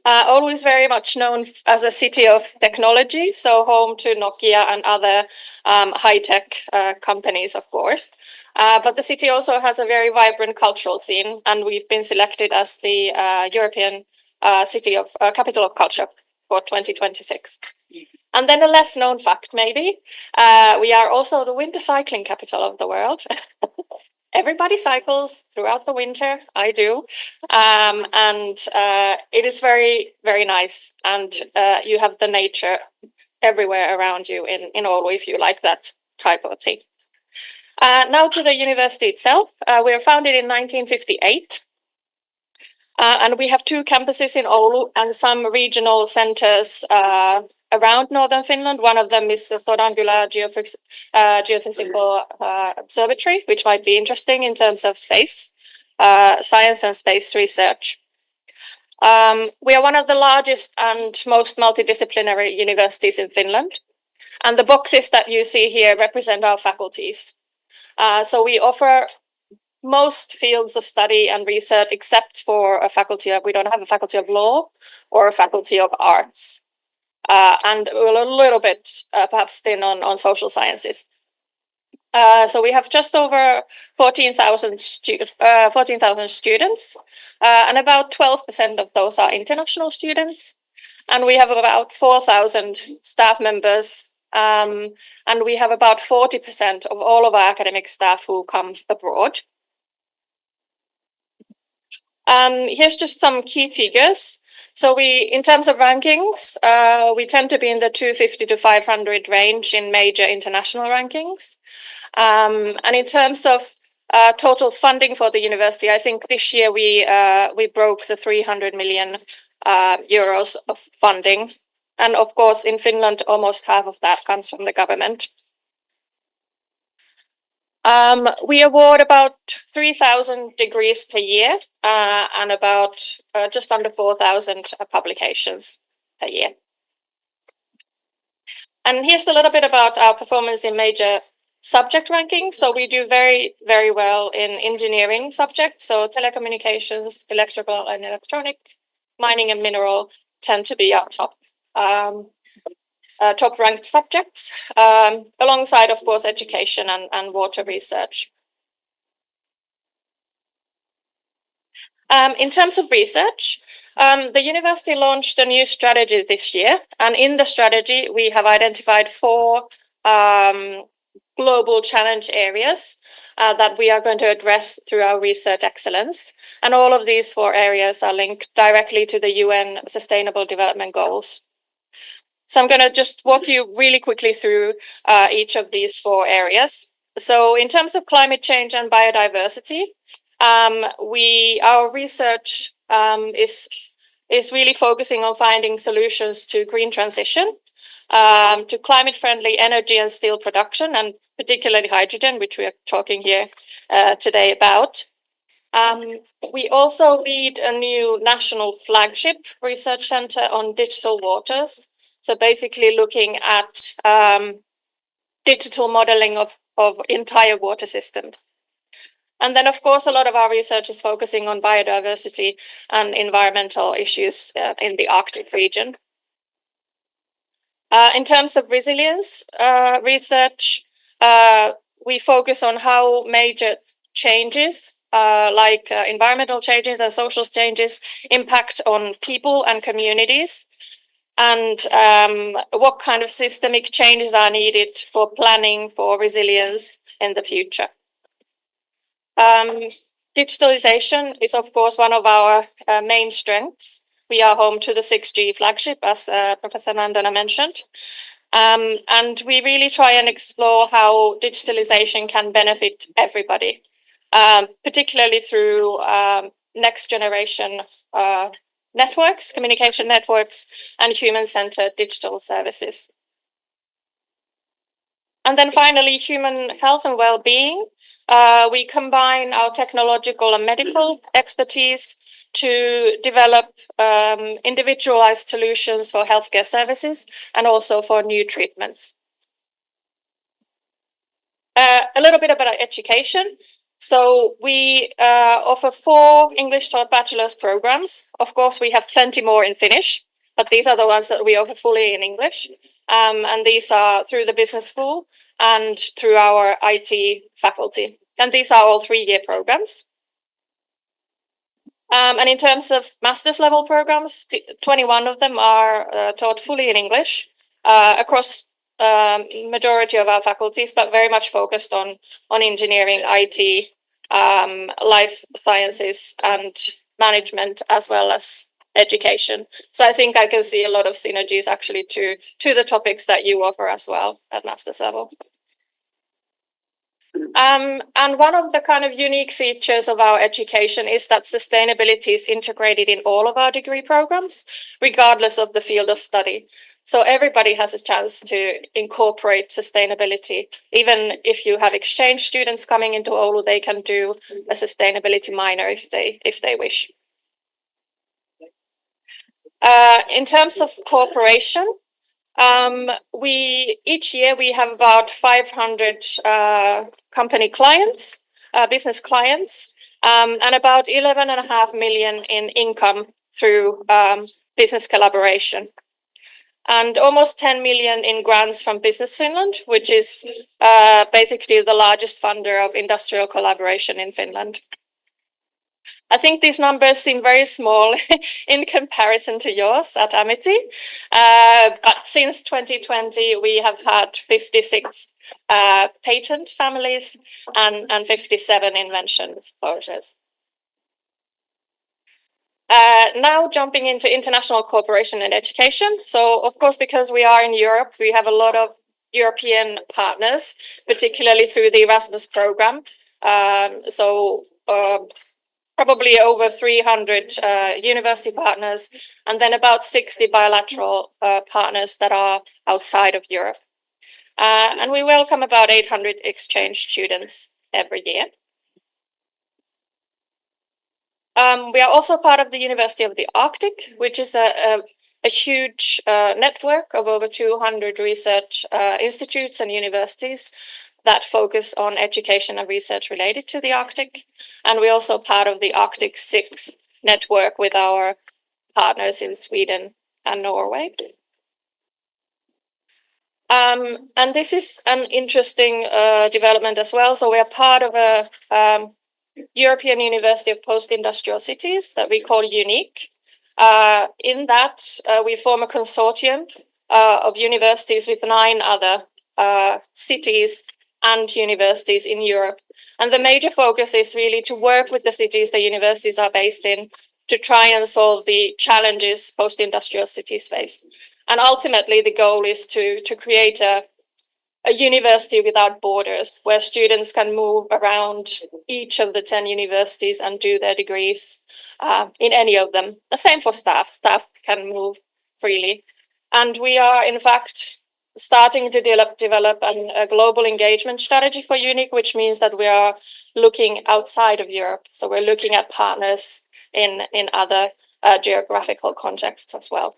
Oulu is very much known as a city of technology, so home to Nokia and other high-tech companies, of course. But the city also has a very vibrant cultural scene, and we've been selected as the European city of capital of culture for 2026. And then a less known fact, maybe, we are also the winter cycling capital of the world. Everybody cycles throughout the winter. I do. And it is very, very nice. And you have the nature everywhere around you in Oulu, if you like that type of thing. Now to the university itself. We were founded in 1958. And we have 2 campuses in Oulu and some regional centers around northern Finland. One of them is the Sodankylä Geophysical Observatory, which might be interesting in terms of space, science and space research. We are one of the largest and most multidisciplinary universities in Finland. And the boxes that you see here represent our faculties. So we offer most fields of study and research, except for a faculty of, we don't have a faculty of law or a faculty of arts. And a little bit perhaps thin on social sciences. So we have just over 14,000 students, and about 12% of those are international students. And we have about 4,000 staff members, and we have about 40% of all of our academic staff who come abroad. Here's just some key figures. So in terms of rankings, we tend to be in the 250 to 500 range in major international rankings. And in terms of total funding for the university, I think this year we broke the 300 million euros of funding. And of course, in Finland, almost half of that comes from the government. We award about 3,000 degrees per year and about just under 4,000 publications per year. And here's a little bit about our performance in major subject rankings. So we do very, very well in engineering subjects. So telecommunications, electrical and electronic, mining and mineral tend to be our top ranked subjects, alongside, of course, education and water research. In terms of research, the university launched a new strategy this year. And in the strategy, we have identified 4 global challenge areas that we are going to address through our research excellence. And all of these 4 areas are linked directly to the UN Sustainable Development Goals. So I'm going to just walk you really quickly through each of these 4 areas. So in terms of climate change and biodiversity, our research is really focusing on finding solutions to green transition, to climate-friendly energy and steel production, and particularly hydrogen, which we are talking here today about. We also lead a new national flagship research center on digital waters. So basically looking at digital modeling of entire water systems. And then, of course, a lot of our research is focusing on biodiversity and environmental issues in the Arctic region. In terms of resilience research, we focus on how major changes, like environmental changes and social changes, impact on people and communities. And what kind of systemic changes are needed for planning for resilience in the future. Digitalization is, of course, one of our main strengths. We are home to the 6G flagship, as Professor Nandana mentioned. And we really try and explore how digitalization can benefit everybody, particularly through next generation networks, communication networks, and human-centered digital services. And then finally, human health and well-being. We combine our technological and medical expertise to develop individualized solutions for healthcare services and also for new treatments. A little bit about education. So we offer 4 English taught bachelor's programs. Of course, we have plenty more in Finnish, but these are the ones that we offer fully in English. And these are through the business school and through our IT faculty. And these are all 3-year programs. And in terms of master's level programs, 21 of them are taught fully in English across majority of our faculties, but very much focused on engineering, IT, life sciences, and management, as well as education. So I think I can see a lot of synergies actually to the topics that you offer as well at master's level. And one of the kind of unique features of our education is that sustainability is integrated in all of our degree programs, regardless of the field of study. So everybody has a chance to incorporate sustainability. Even if you have exchange students coming into Oulu, they can do a sustainability minor if they wish. In terms of cooperation, each year we have about 500 company clients, business clients, and about 11.5 million in income through business collaboration. And almost 10 million in grants from Business Finland, which is basically the largest funder of industrial collaboration in Finland. I think these numbers seem very small in comparison to yours at Amity, but since 2020 we have had 56 patent families and 57 invention disclosures. Now jumping into international cooperation and education. So of course, because we are in Europe, we have a lot of European partners, particularly through the Erasmus program. Probably over 300 university partners, and then about 60 bilateral partners that are outside of Europe. And we welcome about 800 exchange students every year. We are also part of the University of the Arctic, which is a huge network of over 200 research institutes and universities that focus on education and research related to the Arctic. And we're also part of the Arctic 6 network with our partners in Sweden and Norway. And this is an interesting development as well. So we are part of a European University of Post-Industrial Cities that we call UNIQUE. In that, we form a consortium of universities with 9 other cities and universities in Europe. And the major focus is really to work with the cities the universities are based in to try and solve the challenges post-industrial cities face. And ultimately, the goal is to create a university without borders, where students can move around each of the 10 universities and do their degrees in any of them. The same for staff. Staff can move freely. And we are, in fact, starting to develop a global engagement strategy for UNIQUE, which means that we are looking outside of Europe. So we're looking at partners in other geographical contexts as well.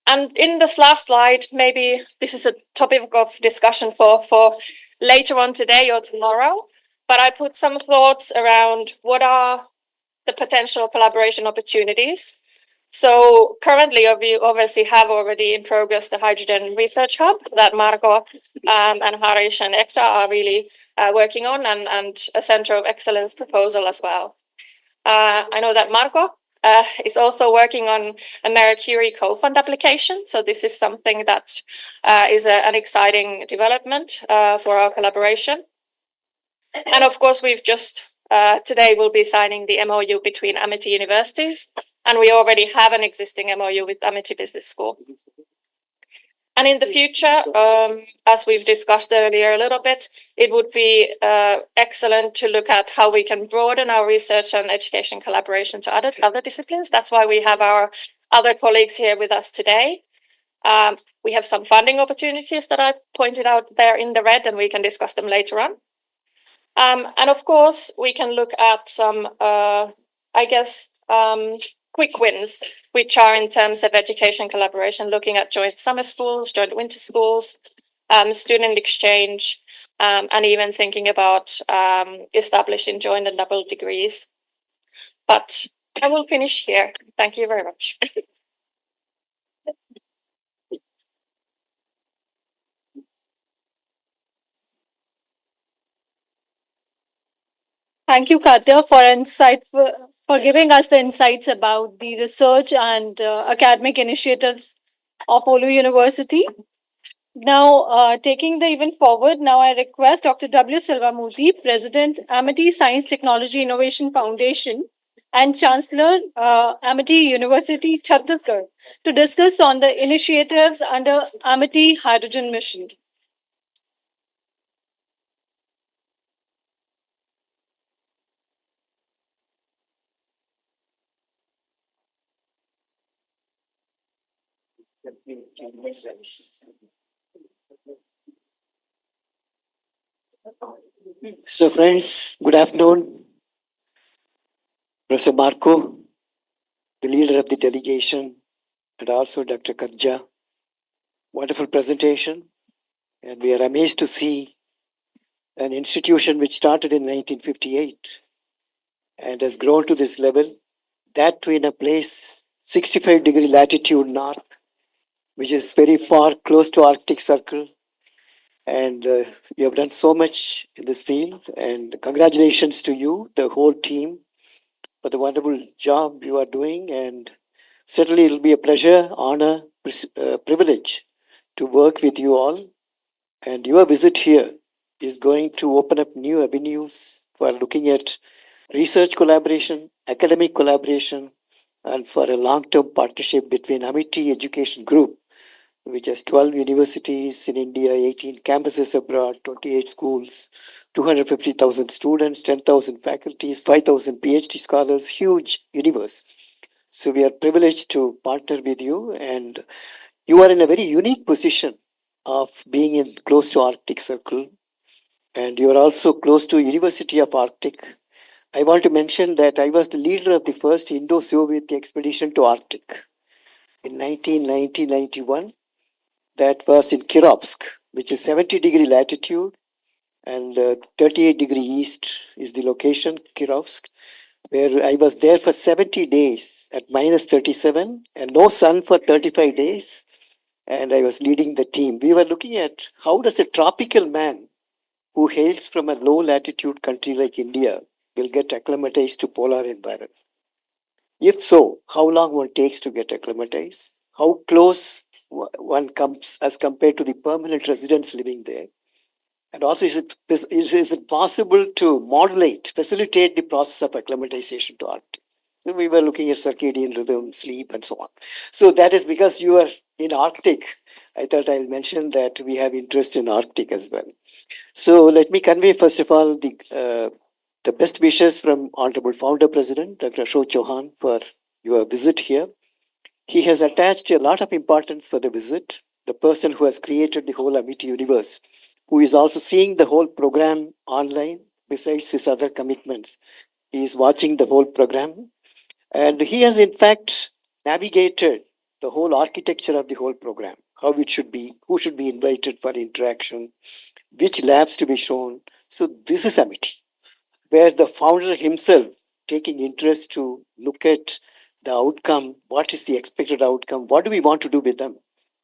And in this last slide, maybe this is a topic of discussion for later on today or tomorrow, but I put some thoughts around what are the potential collaboration opportunities. So currently, we obviously have already in progress the Hydrogen Research Hub that Marco and Harish and Ekta are really working on, and a Center of Excellence proposal as well. I know that Marco is also working on a Marie Curie co-fund application. So this is something that is an exciting development for our collaboration. And of course, we've just today we'll be signing the MOU between Amity universities, and we already have an existing MOU with Amity Business School. And in the future, as we've discussed earlier a little bit, it would be excellent to look at how we can broaden our research and education collaboration to other disciplines. That's why we have our other colleagues here with us today. We have some funding opportunities that I pointed out there in the red, and we can discuss them later on. And of course, we can look at some, quick wins, which are in terms of education collaboration, looking at joint summer schools, joint winter schools, student exchange, and even thinking about establishing joint and double degrees. But I will finish here. Thank you very much. Thank you, Katya, for giving us the insights about the research and academic initiatives of OULU University. Now, taking the event forward, now I request Dr. W. Silvamurthy, President, Amity Science Technology Innovation Foundation, and Chancellor, Amity University, Chhattisgarh, to discuss on the initiatives under Amity Hydrogen Mission. So, friends, good afternoon. Professor Marco, the leader of the delegation, and also Dr. Kadja. Wonderful presentation. And we are amazed to see an institution which started in 1958 and has grown to this level, that too in a place 65-degree latitude north, which is very far close to Arctic Circle. And you have done so much in this field. And congratulations to you, the whole team, for the wonderful job you are doing. And certainly it'll be a pleasure, honor, privilege to work with you all. And your visit here is going to open up new avenues for looking at research collaboration, academic collaboration, and for a long-term partnership between Amity Education Group, which has 12 universities in India, 18 campuses abroad, 28 schools, 250,000 students, 10,000 faculties, 5,000 PhD scholars, huge universe. So we are privileged to partner with you, and you are in a very unique position of being in close to Arctic Circle, and you are also close to University of Arctic. I want to mention that I was the leader of the first Indo-Soviet expedition to Arctic in 1990-91. That was in Kirovsk, which is 70-degree latitude, and 38-degree east is the location, Kirovsk, where I was there for 70 days at minus 37 and no sun for 35 days. And I was leading the team. We were looking at how does a tropical man who hails from a low latitude country like India will get acclimatized to polar environment. If so, how long one takes to get acclimatized? How close one comes as compared to the permanent residents living there? And also, is it possible to modulate, facilitate the process of acclimatization to Arctic? So we were looking at circadian rhythm, sleep, and so on. So that is because you are in Arctic. I thought I'll mention that we have interest in Arctic as well. So let me convey, first of all, the best wishes from Honorable Founder President, Dr. Ashok Chauhan, for your visit here. He has attached a lot of importance for the visit, the person who has created the whole Amity universe, who is also seeing the whole program online, besides his other commitments. He is watching the whole program, and he has in fact navigated the whole architecture of the whole program, how it should be, who should be invited for interaction, which labs to be shown. So this is Amity, where the founder himself taking interest to look at the outcome, what is the expected outcome, what do we want to do with them,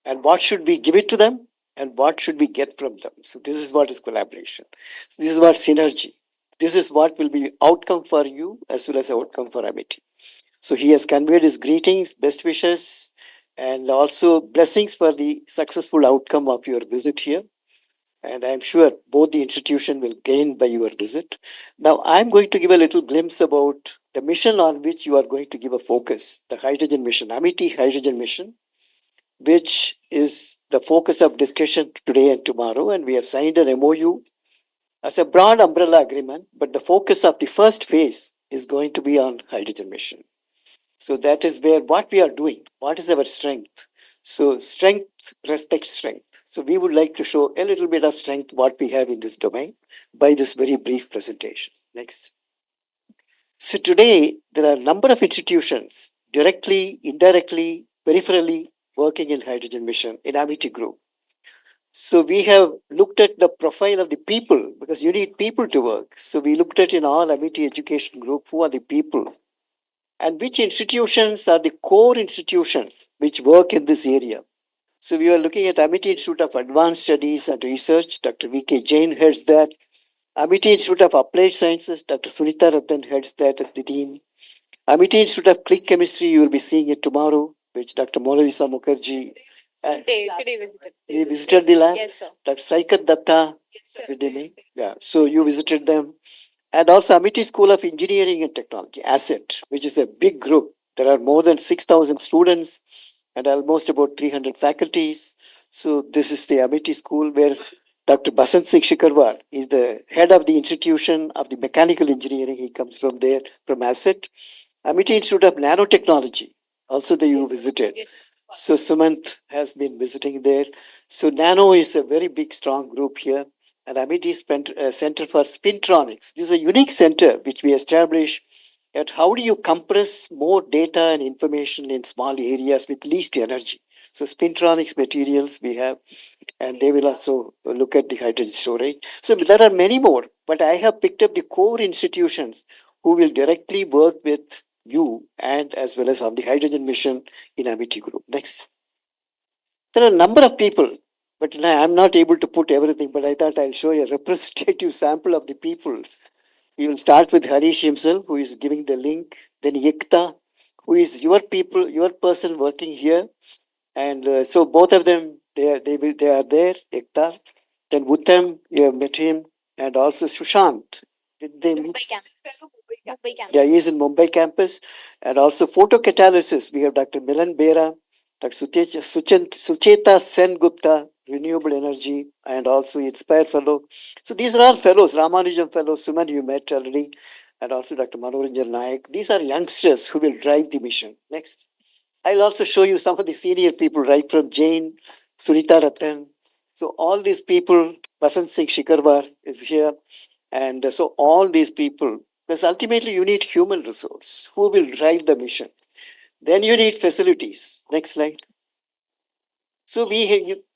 and what should we give it to them, and what should we get from them. So this is what is collaboration. So this is what synergy. This is what will be outcome for you as well as outcome for Amity. So he has conveyed his greetings, best wishes, and also blessings for the successful outcome of your visit here. And I'm sure both the institution will gain by your visit. Now, I'm going to give a little glimpse about the mission on which you are going to give a focus, the hydrogen mission, Amity Hydrogen Mission, which is the focus of discussion today and tomorrow. And we have signed an MOU as a broad umbrella agreement, but the focus of the first phase is going to be on hydrogen mission. So that is where what we are doing, what is our strength. So strength respects strength. So we would like to show a little bit of strength what we have in this domain by this very brief presentation. Next. So today there are a number of institutions directly, indirectly, peripherally working in hydrogen mission in Amity Group. So we have looked at the profile of the people because you need people to work. So we looked at in all Amity Education Group who are the people and which institutions are the core institutions which work in this area. So we are looking at Amity Institute of Advanced Studies and Research. Dr. V.K. Jain heads that. Amity Institute of Applied Sciences. Dr. Sunita Ratan heads that as the dean. Amity Institute of Click Chemistry, you will be seeing it tomorrow, which Dr. Monalisa Mukherjee. He visited the lab. Yes, sir. Dr. Saikat Datta. Did they make? Yeah. So you visited them. And also Amity School of Engineering and Technology, ASSET, which is a big group. There are more than 6,000 students and almost about 300 faculties. So this is the Amity School where Dr. Basant Singh Shikarwar is the head of the institution of the mechanical engineering. He comes from there, from ASSET. Amity Institute of Nanotechnology, also that you visited. So Sumant has been visiting there. So Nano is a very big, strong group here. And Amity Center for Spintronics. This is a unique center which we established at how do you compress more data and information in small areas with least energy. So Spintronics materials we have, and they will also look at the hydrogen storage. So there are many more, but I have picked up the core institutions who will directly work with you and as well as on the hydrogen mission in Amity Group. Next. There are a number of people, but I'm not able to put everything, but I thought I'll show you a representative sample of the people. We will start with Harish himself, who is giving the link, then Yekta, who is your people, your person working here. And so both of them, they are there, Ekta. Then Uttam, you have met him, and also Sushant. Did they meet? Yeah, he is in Mumbai campus. And also photocatalysis, we have Dr. Milan Bera, Dr. Sucheta Sen Gupta, Renewable Energy, and also Inspire Fellow. So these are all fellows, Ramanujan Fellows, Suman you met already, and also Dr. Manoranjan Nayak. These are youngsters who will drive the mission. Next. I'll also show you some of the senior people, right from Jain, Sunita Ratan. So all these people, Basant Singh Shikarwar is here. And so all these people, because ultimately you need human resource who will drive the mission. Then you need facilities. Next slide. So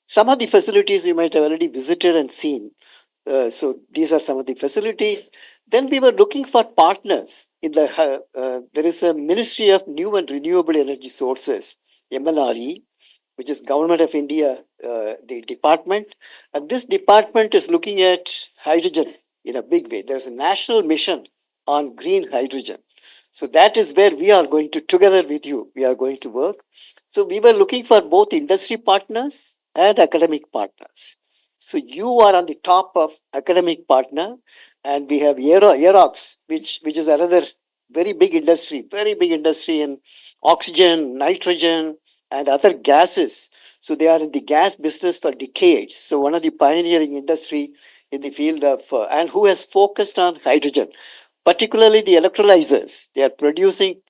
some of the facilities you might have already visited and seen. So these are some of the facilities. Then we were looking for partners in there is a Ministry of New and Renewable Energy Sources, MNRE, which is Government of India, the department. And this department is looking at hydrogen in a big way. There's a national mission on green hydrogen. So that is where we are going to, together with you, we are going to work. So we were looking for both industry partners and academic partners. So you are on the top of academic partner, and we have Aerox, which is another very big industry in oxygen, nitrogen, and other gases. So they are in the gas business for decades. So one of the pioneering industry in the field of, and who has focused on hydrogen, particularly the electrolyzers. They are producing,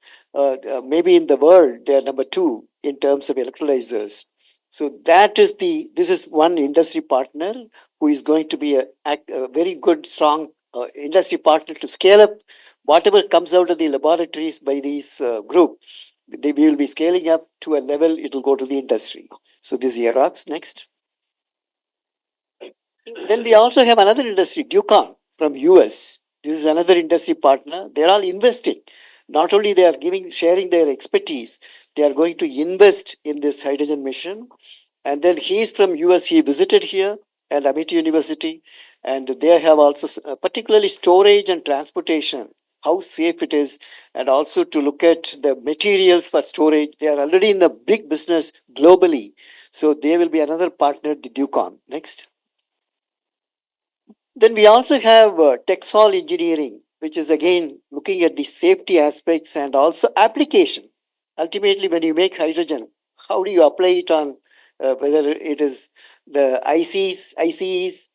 maybe in the world, they are number 2 in terms of electrolyzers. So this is one industry partner who is going to be a very good, strong industry partner to scale up whatever comes out of the laboratories by these group. They will be scaling up to a level, it will go to the industry. So this is Aerox. Next. Then we also have another industry, Ducon from US. This is another industry partner. They're all investing. Not only they are sharing their expertise, they are going to invest in this hydrogen mission. And then he is from US. He visited here at Amity University, and they have also particularly storage and transportation, how safe it is, and also to look at the materials for storage. They are already in the big business globally. So they will be another partner, the Ducon. Next. Then we also have Texol Engineering, which is again looking at the safety aspects and also application. Ultimately, when you make hydrogen, how do you apply it on whether it is the ICEs,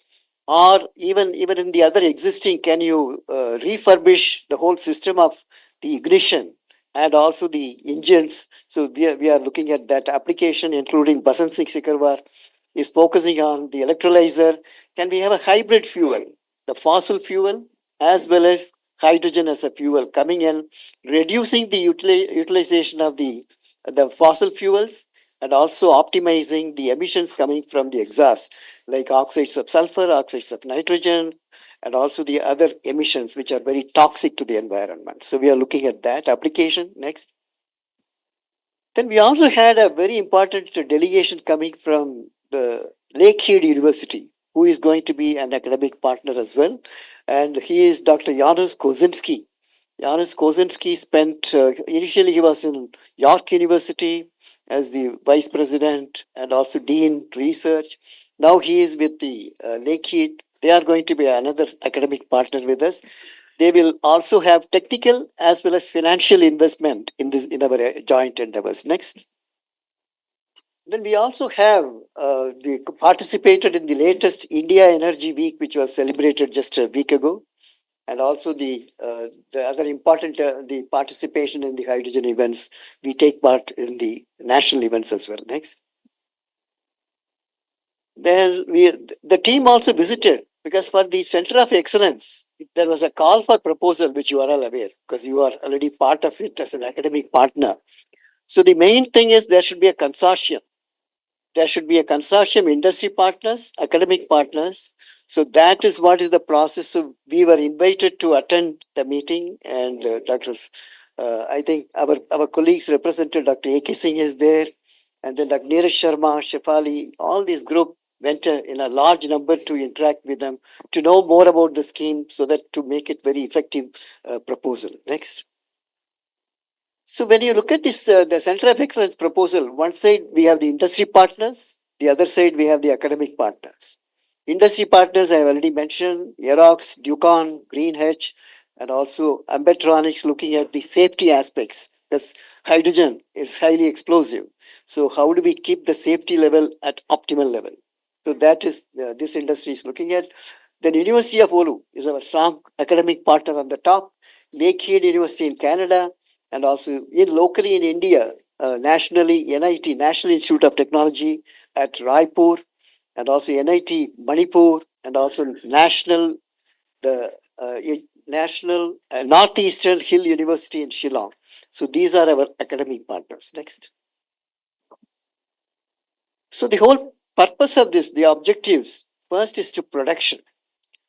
or even in the other existing, can you refurbish the whole system of the ignition and also the engines? So we are looking at that application, including Basant Singh Sikarwar is focusing on the electrolyzer. Can we have a hybrid fuel, the fossil fuel as well as hydrogen as a fuel coming in, reducing the utilization of the fossil fuels and also optimizing the emissions coming from the exhaust, like oxides of sulfur, oxides of nitrogen, and also the other emissions which are very toxic to the environment. So we are looking at that application next. Then we also had a very important delegation coming from the Lakehead University, who is going to be an academic partner as well. And he is Dr. Janusz Kozinski. Janusz Kozinski spent, initially he was in York University as the vice president and also dean research. Now he is with the Lakehead. They are going to be another academic partner with us. They will also have technical as well as financial investment in this in our joint endeavors. Next. Then we also have participated in the latest India Energy Week, which was celebrated just a week ago, and also the other important the participation in the hydrogen events. We take part in the national events as well. Next. Then the team also visited, because for the Center of Excellence, there was a call for proposal, which you are all aware, because you are already part of it as an academic partner. So the main thing is there should be a consortium. There should be a consortium, industry partners, academic partners. So that is what is the process. So we were invited to attend the meeting, and I think our colleagues represented, Dr. A.K. Singh is there, and then Dr. Neeraj Sharma, Shefali, all these group went in a large number to interact with them, to know more about the scheme, so that to make it very effective proposal. Next. So when you look at this, the Center of Excellence proposal, one side we have the industry partners, the other side we have the academic partners. Industry partners I have already mentioned, Aerox, Ducon, GreenH, and also Ambetronics, looking at the safety aspects, because hydrogen is highly explosive. So how do we keep the safety level at optimal level? So that is this industry is looking at. Then University of OULU is our strong academic partner on the top. Lakehead University in Canada, and also locally in India, nationally, NIT, National Institute of Technology at Raipur, and also NIT Manipur, and also National Northeastern Hill University in Shillong. So these are our academic partners. Next. So the whole purpose of this, the objectives, first is to production.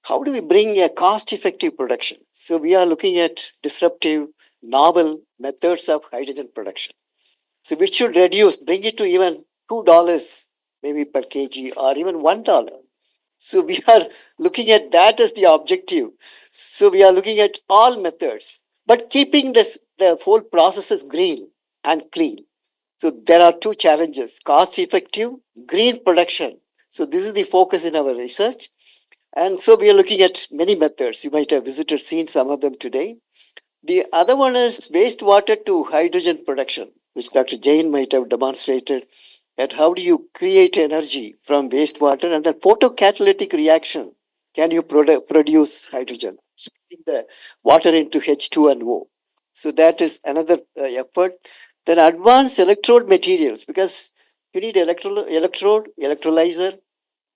How do we bring a cost-effective production? So we are looking at disruptive, novel methods of hydrogen production. So which should reduce, bring it to even $2 maybe per kg, or even $1. So we are looking at that as the objective. So we are looking at all methods, but keeping the whole processes green and clean. So there are two challenges: cost-effective, green production. So this is the focus in our research. And so we are looking at many methods. You might have seen some of them today. The other one is wastewater to hydrogen production, which Dr. Jain might have demonstrated, at how do you create energy from wastewater, and the photocatalytic reaction. Can you produce hydrogen? Splitting the water into H2 and O. So that is another effort. Then advanced electrode materials, because you need electrode, electrolyzer,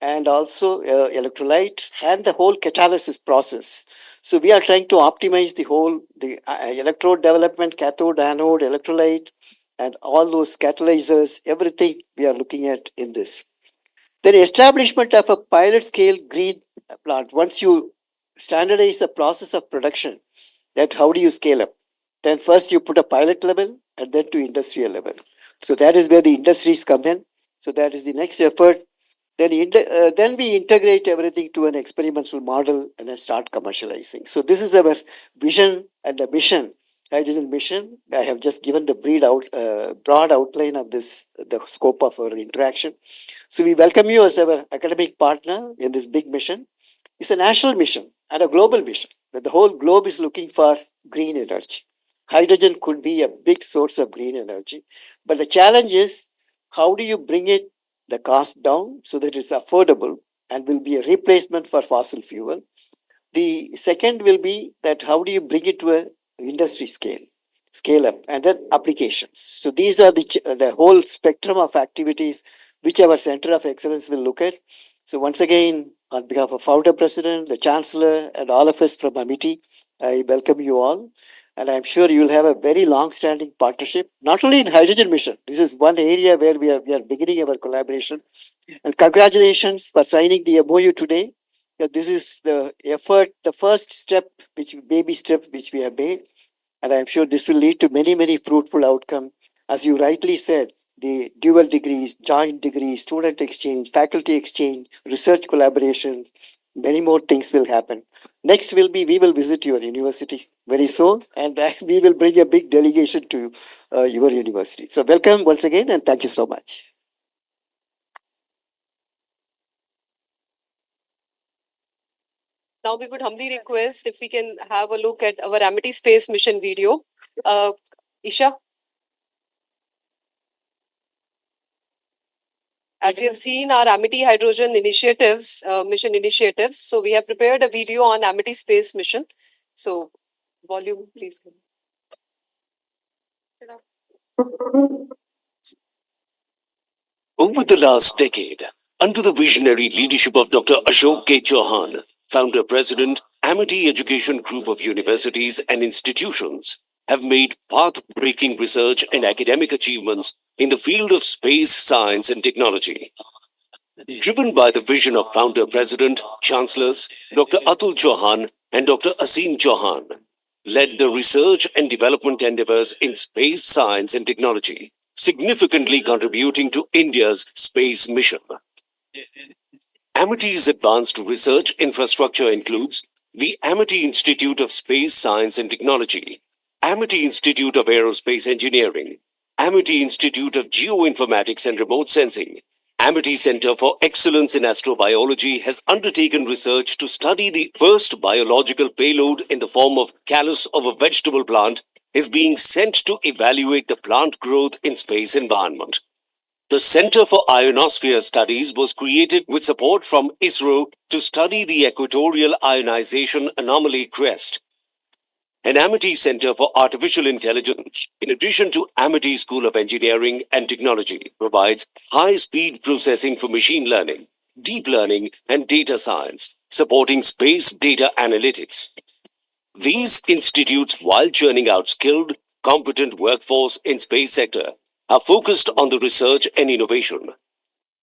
and also electrolyte, and the whole catalysis process. So we are trying to optimize the electrode development, cathode, anode, electrolyte, and all those catalyzers, everything we are looking at in this. Then establishment of a pilot scale green plant. Once you standardize the process of production, that how do you scale up? Then first you put a pilot level, and then to industrial level. So that is where the industries come in. So that is the next effort. Then we integrate everything to an experimental model and then start commercializing. So this is our vision and the mission, hydrogen mission. I have just given the broad outline of this, the scope of our interaction. So we welcome you as our academic partner in this big mission. It's a national mission and a global mission, where the whole globe is looking for green energy. Hydrogen could be a big source of green energy, but the challenge is, how do you bring the cost down so that it's affordable and will be a replacement for fossil fuel? The second will be that how do you bring it to an industry scale up, and then applications. So these are the whole spectrum of activities which our Center of Excellence will look at. So once again, on behalf of Founder President, the Chancellor, and all of us from Amity, I welcome you all. And I'm sure you'll have a very long-standing partnership, not only in hydrogen mission. This is one area where we are beginning our collaboration. And congratulations for signing the MOU today. This is the effort, the first step, baby step, which we have made. And I'm sure this will lead to many, many fruitful outcomes. As you rightly said, the dual degrees, joint degrees, student exchange, faculty exchange, research collaborations, many more things will happen. Next will be, we will visit your university very soon, and we will bring a big delegation to your university. So welcome once again, and thank you so much. Now we would humbly request if we can have a look at our Amity Space Mission video. Isha? As we have seen our Amity Hydrogen initiatives, mission initiatives, so we have prepared a video on Amity Space Mission. So, volume, please. Over the last decade, under the visionary leadership of Dr. Ashok K. Chauhan, Founder President, Amity Education Group of Universities and Institutions, have made path-breaking research and academic achievements in the field of space, science and technology. Driven by the vision of Founder President, Chancellors, Dr. Atul Chauhan and Dr. Asim Chauhan, led the research and development endeavors in space, science and technology, significantly contributing to India's space mission. Amity's advanced research infrastructure includes the Amity Institute of Space Science and Technology, Amity Institute of Aerospace Engineering, Amity Institute of Geoinformatics and Remote Sensing. Amity Center for Excellence in Astrobiology has undertaken research to study the first biological payload in the form of callus of a vegetable plant is being sent to evaluate the plant growth in space environment. The Center for Ionosphere Studies was created with support from ISRO to study the equatorial ionization anomaly crest. An Amity Center for Artificial Intelligence, in addition to Amity School of Engineering and Technology, provides high-speed processing for machine learning, deep learning, and data science, supporting space data analytics. These institutes, while churning out skilled, competent workforce in space sector, are focused on the research and innovation.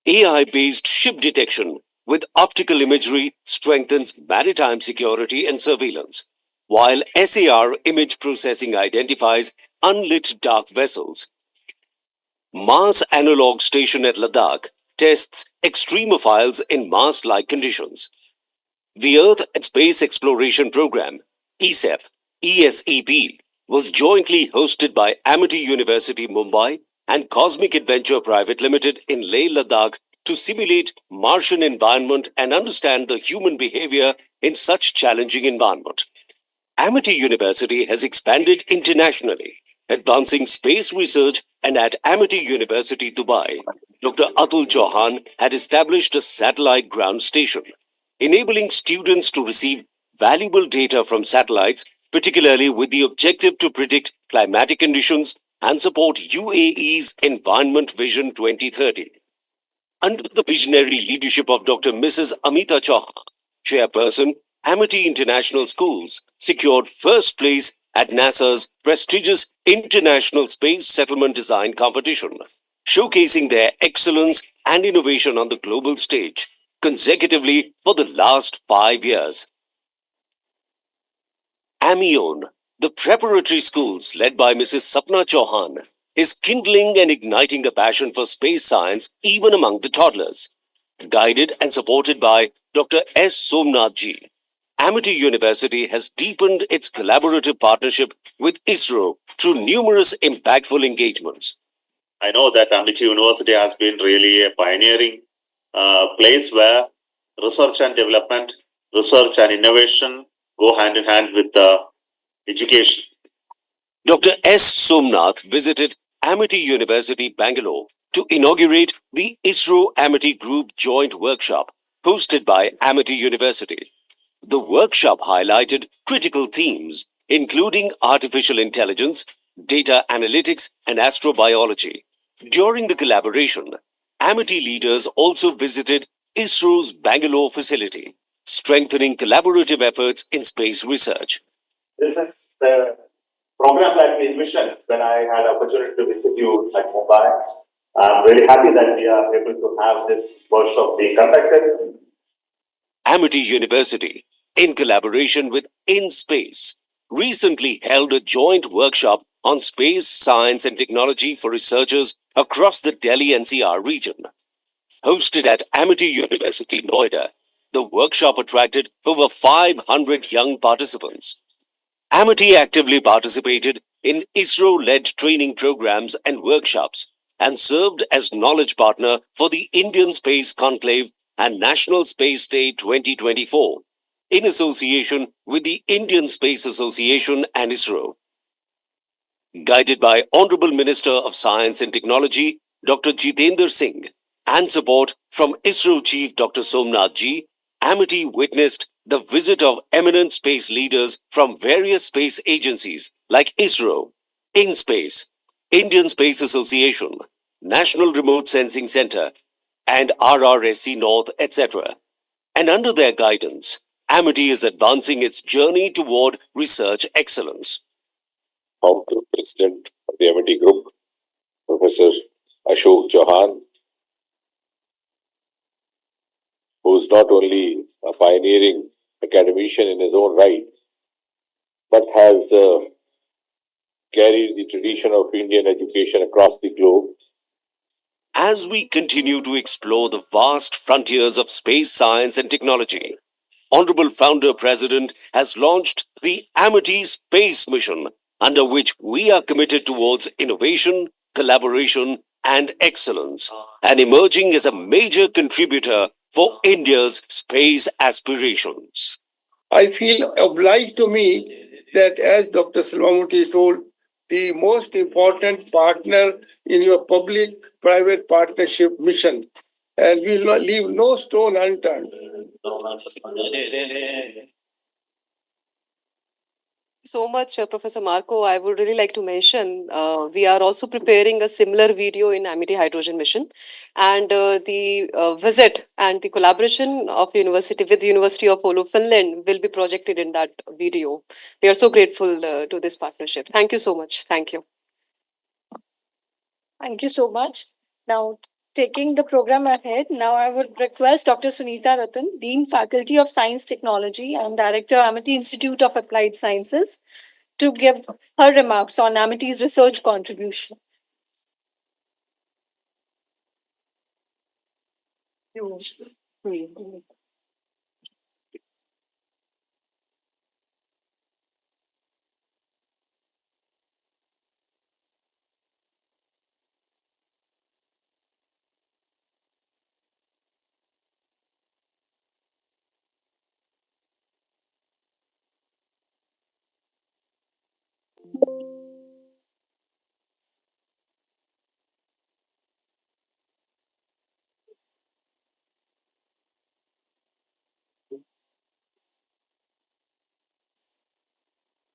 AI-based ship detection with optical imagery strengthens maritime security and surveillance, while SAR image processing identifies unlit dark vessels. Mars Analog Station at Ladakh tests extremophiles in Mars-like conditions. The Earth and Space Exploration Program, ESEP, was jointly hosted by Amity University, Mumbai and Cosmic Adventure Private Limited in Leh, Ladakh to simulate Martian environment and understand the human behavior in such challenging environment. Amity University has expanded internationally, advancing space research, and at Amity University, Dubai, Dr. Atul Chauhan had established a satellite ground station, enabling students to receive valuable data from satellites, particularly with the objective to predict climatic conditions and support UAE's Environment Vision 2030. Under the visionary leadership of Dr. Mrs. Amita Chauhan, Chairperson, Amity International Schools secured first place at NASA's prestigious International Space Settlement Design Competition, showcasing their excellence and innovation on the global stage consecutively for the last 5 years. Amion, the preparatory schools led by Mrs. Sapna Chauhan, is kindling and igniting the passion for space science even among the toddlers. Guided and supported by Dr. S. Somnath Ji, Amity University has deepened its collaborative partnership with ISRO through numerous impactful engagements. I know that Amity University has been really a pioneering place where research and development, research and innovation go hand in hand with education. Dr. S. Somnath visited Amity University, Bangalore to inaugurate the ISRO Amity Group Joint Workshop hosted by Amity University. The workshop highlighted critical themes, including artificial intelligence, data analytics, and astrobiology. During the collaboration, Amity leaders also visited ISRO's Bangalore facility, strengthening collaborative efforts in space research. This is the program that we envisioned when I had opportunity to visit you at Mumbai. I'm really happy that we are able to have this workshop being conducted. Amity University, in collaboration with InSpace, recently held a joint workshop on space, science and technology for researchers across the Delhi NCR region. Hosted at Amity University, Noida, the workshop attracted over 500 young participants. Amity actively participated in ISRO-led training programs and workshops and served as knowledge partner for the Indian Space Conclave and National Space Day 2024 in association with the Indian Space Association and ISRO. Guided by Honorable Minister of Science and Technology, Dr. Jitendra Singh, and support from ISRO Chief Dr. Somnath Ji, Amity witnessed the visit of eminent space leaders from various space agencies like ISRO, InSpace, Indian Space Association, National Remote Sensing Center, and RRSC North, etc. And under their guidance, Amity is advancing its journey toward research excellence. Founder President of the Amity Group, Professor Ashok Chauhan, who is not only a pioneering academician in his own right, but has carried the tradition of Indian education across the globe. As we continue to explore the vast frontiers of space science and technology, Honorable Founder President has launched the Amity Space Mission, under which we are committed towards innovation, collaboration, and excellence, and emerging as a major contributor for India's space aspirations. I feel obliged to me that, as Dr. Selvamuthi told, the most important partner in your public-private partnership mission, and we will leave no stone unturned. So much, Professor Marco. I would really like to mention we are also preparing a similar video in Amity Hydrogen Mission, and the visit and the collaboration of university with the University of OULU, Finland, will be projected in that video. We are so grateful to this partnership. Thank you so much. Thank you. Thank you so much. Now, taking the program ahead, now I would request Dr. Sunita Ratan, Dean Faculty of Science Technology and Director, Amity Institute of Applied Sciences, to give her remarks on Amity's research contribution.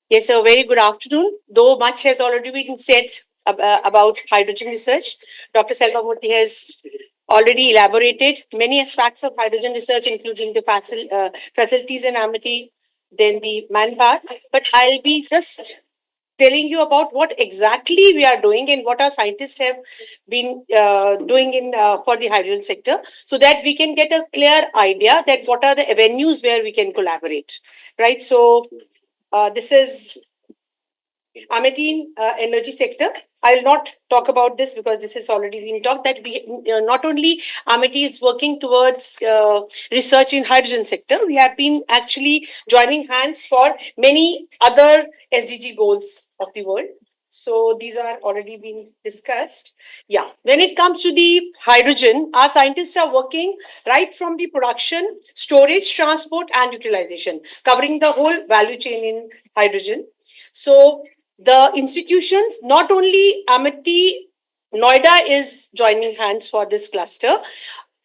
Yes, a very good afternoon. Though much has already been said about hydrogen research, Dr. Selvamuthi has already elaborated many aspects of hydrogen research, including the facilities in Amity, then the manpower. But I'll be just telling you about what exactly we are doing and what our scientists have been doing in for the hydrogen sector, so that we can get a clear idea that what are the avenues where we can collaborate, right? So this is Amity energy sector. I will not talk about this because this has already been talked, that we not only Amity is working towards research in hydrogen sector, we have been actually joining hands for many other SDG goals of the world. So these are already been discussed. Yeah, when it comes to the hydrogen, our scientists are working right from the production, storage, transport, and utilization, covering the whole value chain in hydrogen. So the institutions, not only Amity, Noida is joining hands for this cluster.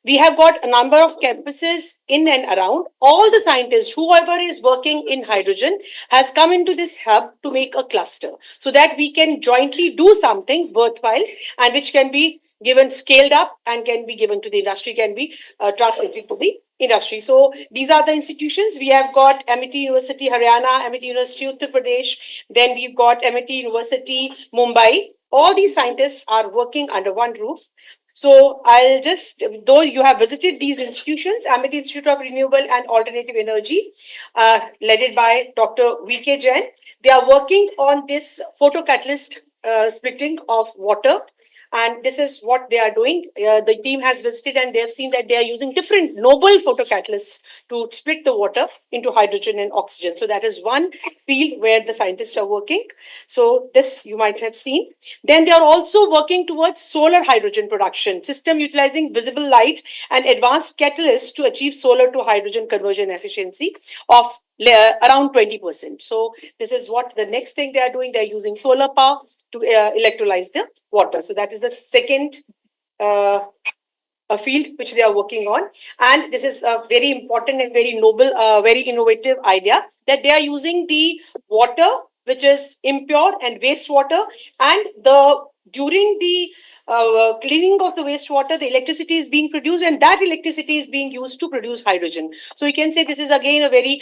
We have got a number of campuses in and around. All the scientists, whoever is working in hydrogen, has come into this hub to make a cluster so that we can jointly do something worthwhile and which can be given scaled up and can be given to the industry, can be transmitted to the industry. So these are the institutions. We have got Amity University, Haryana, Amity University, Uttar Pradesh. Then we've got Amity University, Mumbai. All these scientists are working under one roof. So I'll just, though you have visited these institutions, Amity Institute of Renewable and Alternative Energy, led by Dr. V.K. Jain, they are working on this photocatalyst splitting of water. And this is what they are doing. The team has visited and they have seen that they are using different noble photocatalysts to split the water into hydrogen and oxygen. So that is one field where the scientists are working. So this you might have seen. Then they are also working towards solar hydrogen production, system utilizing visible light and advanced catalysts to achieve solar to hydrogen conversion efficiency of around 20%. So this is what the next thing they are doing. They are using solar power to electrolyze the water. So that is the second a field which they are working on. And this is a very important and very noble, very innovative idea that they are using the water, which is impure and wastewater, and during the cleaning of the wastewater, the electricity is being produced, and that electricity is being used to produce hydrogen. So you can say this is again a very,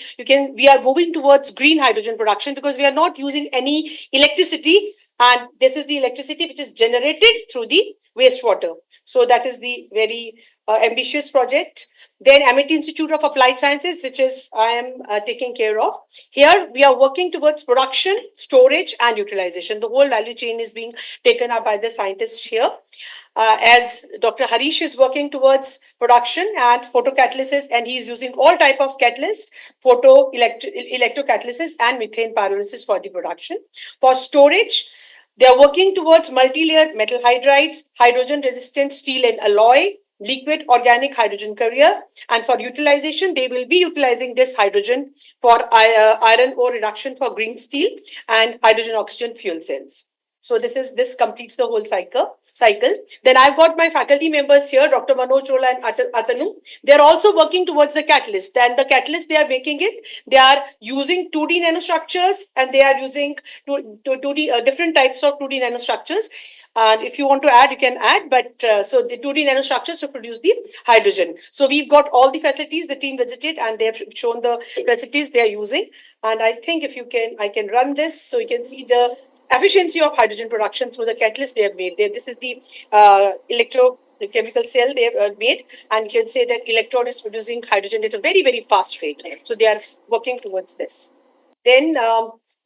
we are moving towards green hydrogen production because we are not using any electricity, and this is the electricity which is generated through the wastewater. So that is the very ambitious project. Then Amity Institute of Applied Sciences, which is I am taking care of. Here we are working towards production, storage and utilization. The whole value chain is being taken up by the scientists here. As Dr. Harish is working towards production and photocatalysis, and he is using all type of catalysts, electrocatalysis and methane pyrolysis for the production. For storage, they are working towards multi-layered metal hydrides, hydrogen-resistant steel and alloy, liquid organic hydrogen carrier, and for utilization, they will be utilizing this hydrogen for iron ore reduction for green steel and hydrogen oxygen fuel cells. So this completes the whole cycle. Then I've got my faculty members here, Dr. Manoj Rola and Atanu. They're also working towards the catalyst. And the catalyst they are making it, they are using 2D nanostructures, and they are using 2D different types of 2D nanostructures. And if you want to add, you can add. But so the 2D nanostructures to produce the hydrogen. So we've got all the facilities the team visited, and they have shown the facilities they are using. And I think if you can, I can run this so you can see the efficiency of hydrogen production through the catalyst they have made. This is the electrochemical cell they have made, and you can say that electrode is producing hydrogen at a very, very fast rate. So they are working towards this. Then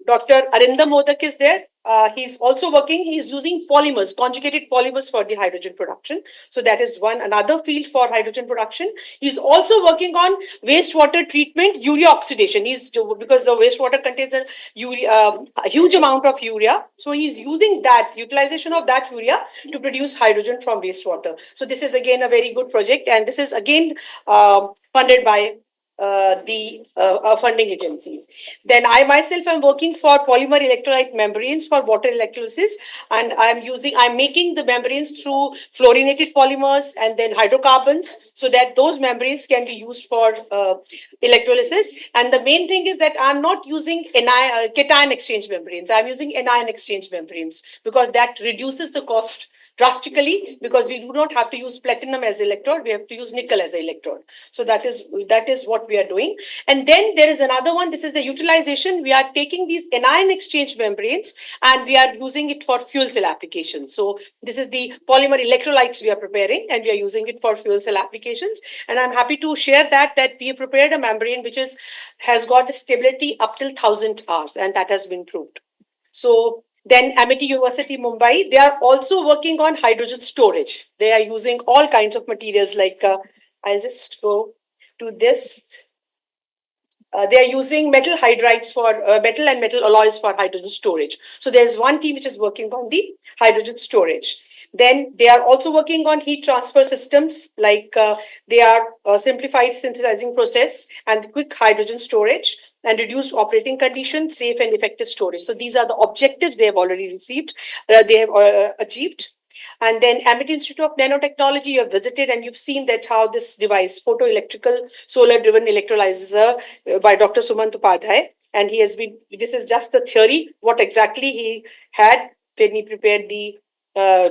Dr. Arindam Modak is there. He's also working, he's using polymers, conjugated polymers for the hydrogen production. So that is another field for hydrogen production. He's also working on wastewater treatment, urea oxidation. Because the wastewater contains a huge amount of urea. So he's using that, utilization of that urea to produce hydrogen from wastewater. So this is again a very good project. And this is again funded by the funding agencies. Then I myself am working for polymer electrolyte membranes for water electrolysis, and I'm making the membranes through fluorinated polymers and then hydrocarbons, so that those membranes can be used for electrolysis. And the main thing is that I'm not using cation exchange membranes. I'm using anion exchange membranes because that reduces the cost drastically, because we do not have to use platinum as electrode, we have to use nickel as electrode. So that is what we are doing. And then there is another one, this is the utilization. We are taking these anion exchange membranes and we are using it for fuel cell applications. So this is the polymer electrolytes we are preparing, and we are using it for fuel cell applications. And I'm happy to share that we prepared a membrane which has got the stability up till 1000 hours, and that has been proved. So then Amity University, Mumbai, they are also working on hydrogen storage. They are using all kinds of materials like, I'll just go to this. They are using metal hydrides for metal and metal alloys for hydrogen storage. So there's one team which is working on the hydrogen storage. Then they are also working on heat transfer systems, like they are simplified synthesizing process and quick hydrogen storage and reduced operating conditions, safe and effective storage. So these are the objectives they have already received, they have achieved. And then Amity Institute of Nanotechnology, you have visited and you've seen that how this device, photoelectrical solar-driven electrolyzer by Dr. Sumant Upadhyay. And he has been, this is just the theory, what exactly he had when he prepared the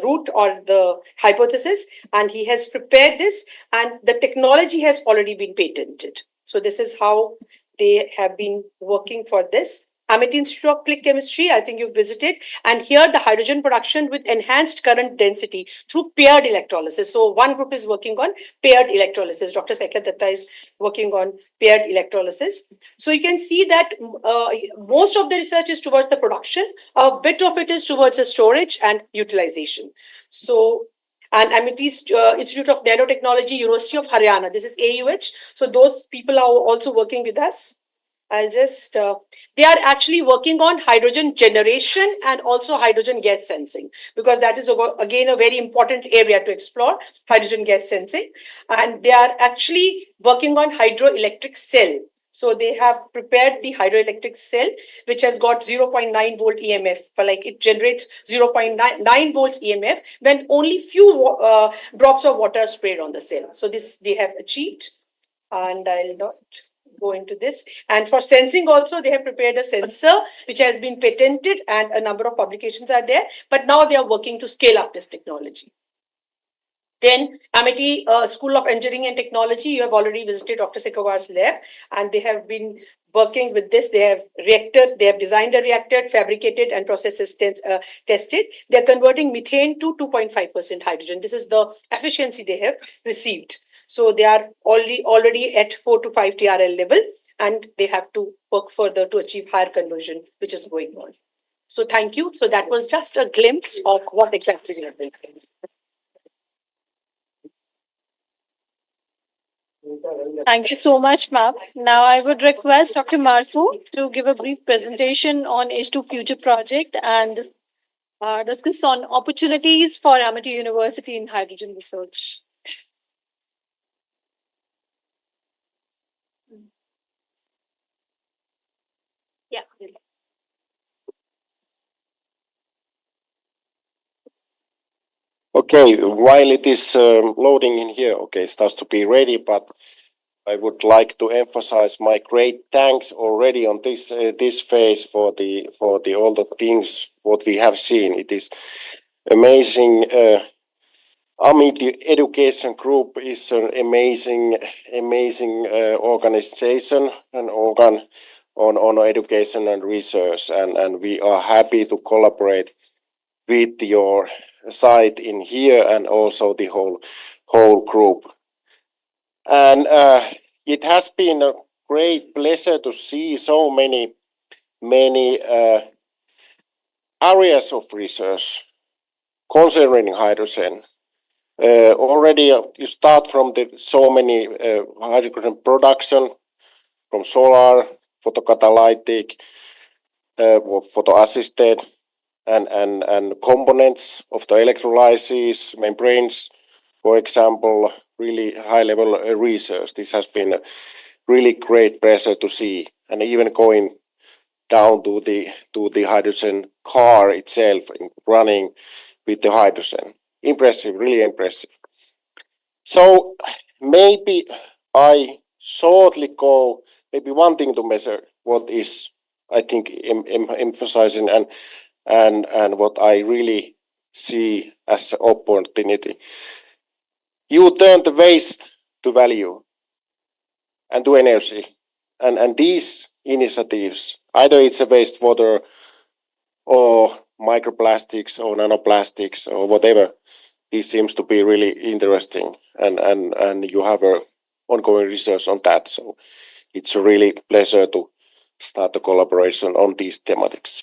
route or the hypothesis, and he has prepared this, and the technology has already been patented. So this is how they have been working for this. Amity Institute of Click Chemistry, I think you've visited, and here the hydrogen production with enhanced current density through paired electrolysis. So one group is working on paired electrolysis. Dr. Sekha Datta is working on paired electrolysis. So you can see that most of the research is towards the production, a bit of it is towards the storage and utilization. So, and Amity Institute of Nanotechnology, University of Haryana, this is AUH. So those people are also working with us. I'll just, they are actually working on hydrogen generation and also hydrogen gas sensing, because that is again a very important area to explore, hydrogen gas sensing. And they are actually working on hydroelectric cell. So they have prepared the hydroelectric cell, which has got 0.9 volt EMF, for like it generates 0.9 volts EMF when only few drops of water are sprayed on the cell. So this they have achieved, and I'll not go into this. And for sensing also, they have prepared a sensor which has been patented, and a number of publications are there, but now they are working to scale up this technology. Then Amity School of Engineering and Technology, you have already visited Dr. Sekawar's lab, and they have been working with this. They have designed a reactor, fabricated and processes tested. They're converting methane to 2.5% hydrogen. This is the efficiency they have received. So they are already at 4 to 5 TRL level, and they have to work further to achieve higher conversion, which is going on. So thank you. So that was just a glimpse of what exactly we are doing. Thank you so much, ma'am. Now I would request Dr. Marfu to give a brief presentation on H2 Future Project and discuss on opportunities for Amity University in hydrogen research. Yeah. Okay, while it is loading in here, okay, it starts to be ready, but I would like to emphasize my great thanks already on this phase for the all the things what we have seen. It is amazing. Amity Education Group is an amazing organization and organ on education and research, and we are happy to collaborate with your site in here and also the whole group. And it has been a great pleasure to see so many areas of research concerning hydrogen. Already you start from so many hydrogen production from solar, photocatalytic, photo-assisted, and components of the electrolysis, membranes, for example, really high-level research. This has been a really great pleasure to see, and even going down to the hydrogen car itself, running with the hydrogen. Impressive, really impressive. So maybe I shortly go, maybe one thing to measure what is, I think, emphasizing and what I really see as an opportunity. You turn the waste to value and to energy. And these initiatives, either it's a wastewater or microplastics or nanoplastics or whatever, this seems to be really interesting, and you have a ongoing research on that. So it's a really pleasure to start the collaboration on these thematics.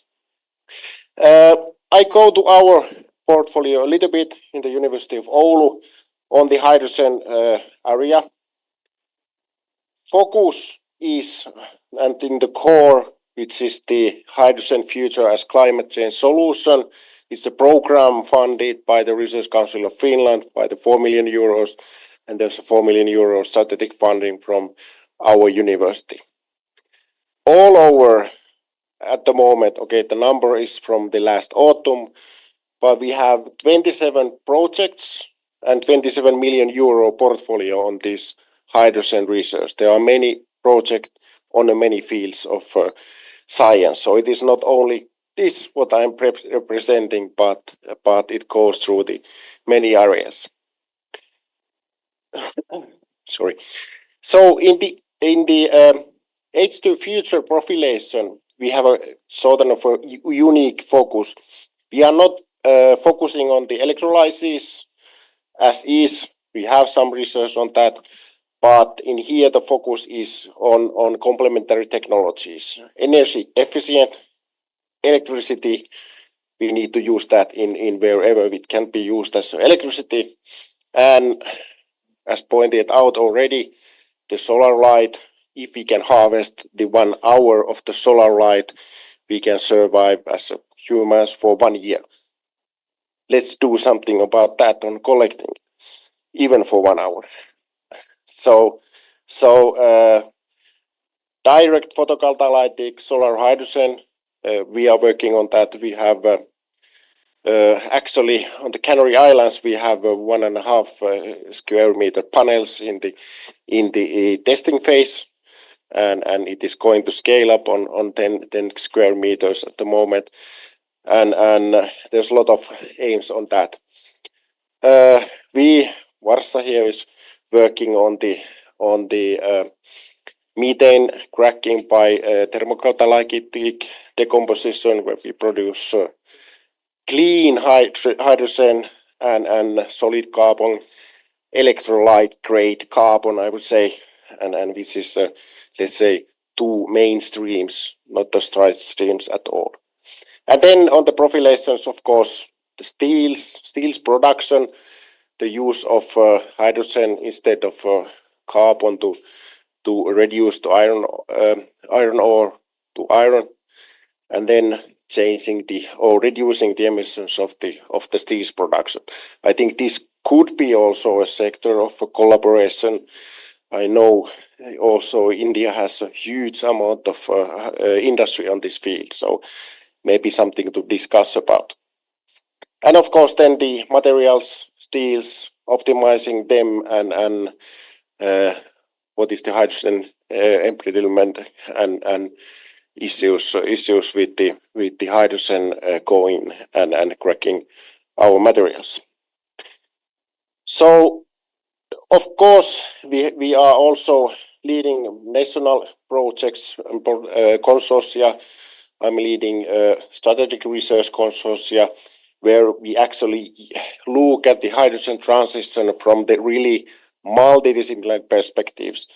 I go to our portfolio a little bit in the University of Oulu on the hydrogen area. Focus is, and in the core, which is the Hydrogen Future as Climate Change Solution. It's a program funded by the Research Council of Finland by the 4 million euros, and there's a 4 million euros strategic funding from our university. All over at the moment, okay, the number is from the last autumn, but we have 27 projects and 27 million euro portfolio on this hydrogen research. There are many projects on many fields of science. So it is not only this what I'm representing, but it goes through the many areas. Sorry. So in the H2 future profilation, we have a sort of a unique focus. We are not focusing on the electrolysis as is. We have some research on that, but in here the focus is on complementary technologies, energy efficient electricity. We need to use that in wherever it can be used as electricity, and as pointed out already, the solar light, if we can harvest the 1 hour of the solar light, we can survive as humans for 1 year. Let's do something about that on collecting, even for 1 hour. So direct photocatalytic solar hydrogen, we are working on that. We have actually on the Canary Islands we have 1.5 square meter panels in the testing phase, and it is going to scale up on 10 square meters at the moment, and there's a lot of aims on that. Varsa here is working on the methane cracking by thermocatalytic decomposition, where we produce clean hydrogen and solid carbon, electrolyte grade carbon, I would say, and this is let's say 2 main streams, not the side streams at all. And then on the profilations, of course, the steels production, the use of hydrogen instead of carbon to reduce the iron ore to iron, and then changing or reducing the emissions of the steels production. I think this could be also a sector of collaboration. I know also India has a huge amount of industry on this field, so maybe something to discuss about. And of course then the materials, steels, optimizing them, and what is the hydrogen embrittlement and issues with the hydrogen going and cracking our materials. So of course we are also leading national projects and consortia. I'm leading strategic research consortia where we actually look at the hydrogen transition from the really multidisciplinary perspectives.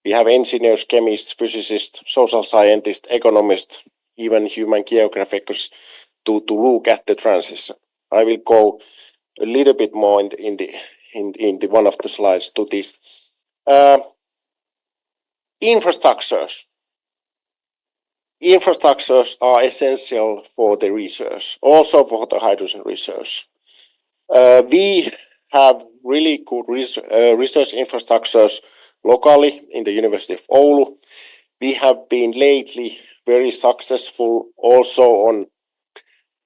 We have engineers, chemists, physicists, social scientists, economists, even human geographers to look at the transition. I will go a little bit more in the one of the slides to this. Infrastructures. Infrastructures are essential for the research, also for the hydrogen research. We have really good research infrastructures locally in the University of Oulu. We have been lately very successful also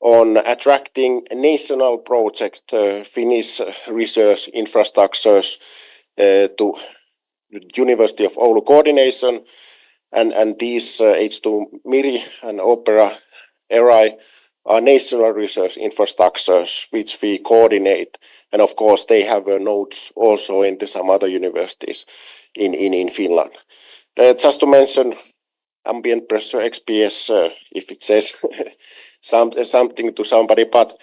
on attracting national projects, Finnish research infrastructures to University of Oulu coordination, and these H2 MIRI and Opera ERI are national research infrastructures which we coordinate, and of course they have nodes also into some other universities in Finland. Just to mention ambient pressure XPS, if it says something to somebody, but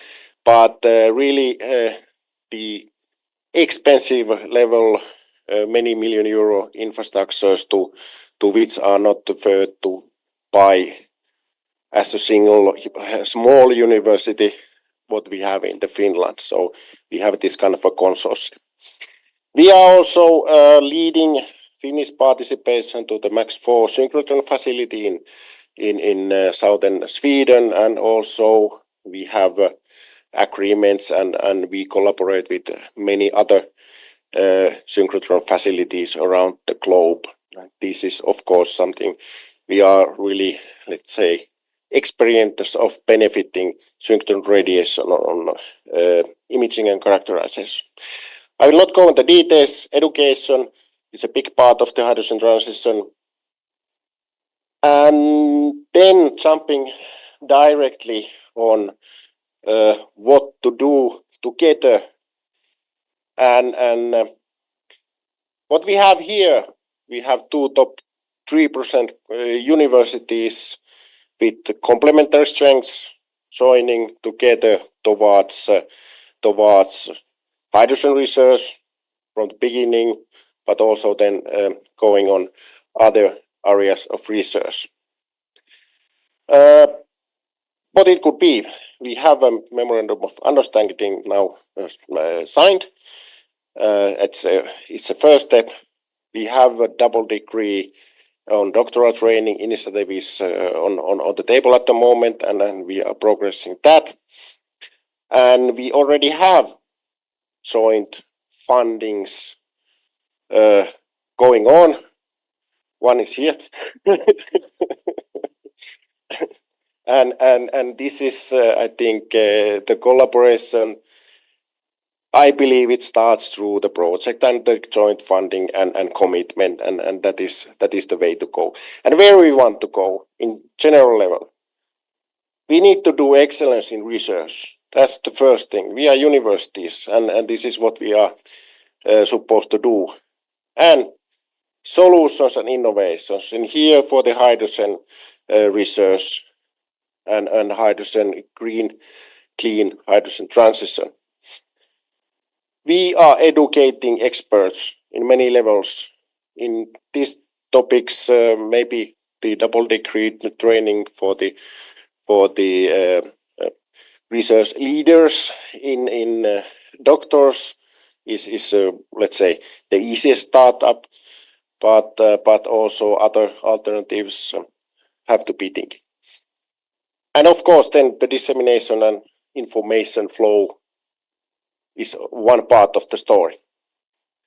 really the expensive level many million euro infrastructures to which are not preferred to buy as a single small university what we have in the Finland. So we have this kind of a consortium. We are also leading Finnish participation to the Max 4 synchrotron facility in southern Sweden, and also we have agreements and we collaborate with many other synchrotron facilities around the globe. This is of course something we are really, let's say, experienced of benefiting synchrotron radiation on imaging and characterization. I will not go into details. Education is a big part of the hydrogen transition. And then jumping directly on what to do together. And what we have here, we have two top 3% universities with complementary strengths joining together towards hydrogen research from the beginning, but also then going on other areas of research. What it could be, we have a memorandum of understanding now signed. It's a first step. We have a double degree on doctoral training initiative is on the table at the moment, and we are progressing that. And we already have joint fundings going on. One is here. and this is, I think, the collaboration. I believe it starts through the project and the joint funding and commitment, and that is the way to go. And where we want to go in general level, we need to do excellence in research. That's the first thing. We are universities, and this is what we are supposed to do. And solutions and innovations. And here for the hydrogen research and hydrogen green, clean hydrogen transition. We are educating experts in many levels in these topics. Maybe the double degree training for the research leaders in doctors is let's say the easiest startup, but also other alternatives have to be thinking. And of course, then the dissemination and information flow is one part of the story.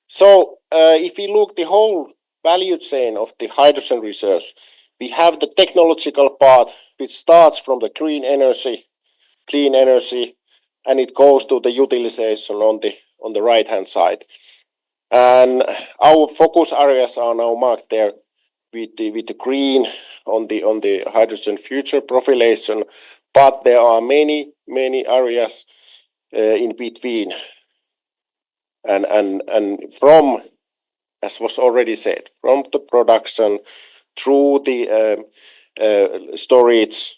So if we look the whole value chain of the hydrogen research, we have the technological part, which starts from the green energy, clean energy, and it goes to the utilization on the right hand side. And our focus areas are now marked there with the green on the hydrogen future profilation, but there are many areas in between. And from, as was already said, from the production through the storage,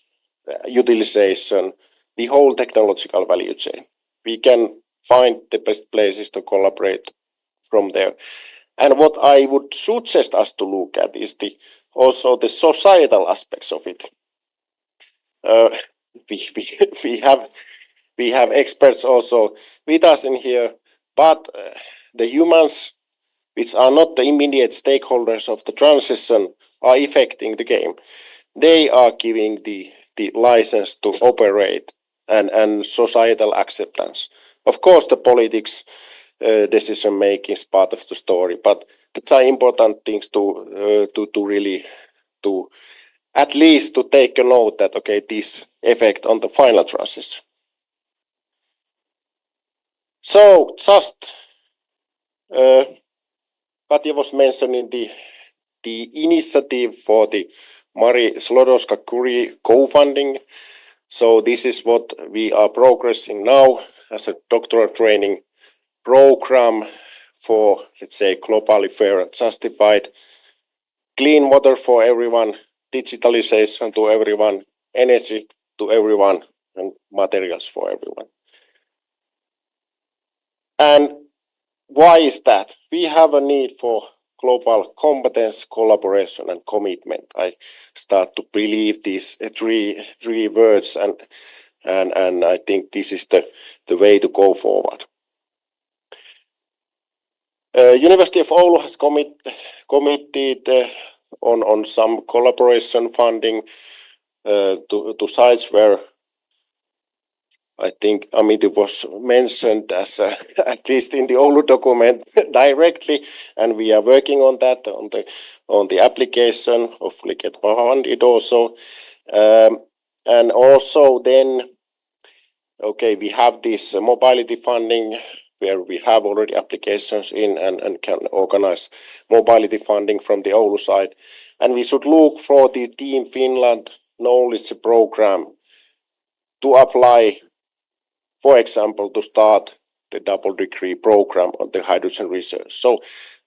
utilization, the whole technological value chain, we can find the best places to collaborate from there. And what I would suggest us to look at is also the societal aspects of it. We have experts also with us in here, but the humans, which are not the immediate stakeholders of the transition, are affecting the game. They are giving the license to operate and societal acceptance. Of course, the politics decision making is part of the story, but these are important things to really to at least to take a note that okay, this effect on the final transition. So just Katja was mentioning the initiative for the Mari Sklodowska-Curie co-funding. So this is what we are progressing now as a doctoral training program for, let's say, globally fair and justified, clean water for everyone, digitalization to everyone, energy to everyone, and materials for everyone. And why is that? We have a need for global competence, collaboration, and commitment. I start to believe these three words, and I think this is the way to go forward. University of Oulu has committed on some collaboration funding to sites where I think Amity was mentioned as at least in the Oulu document directly, and we are working on that on the application. Hopefully get funded also, and also then we have this mobility funding where we have already applications in and can organize mobility funding from the Oulu side, and we should look for the Team Finland knowledge program to apply, for example, to start the double degree program on the hydrogen research. So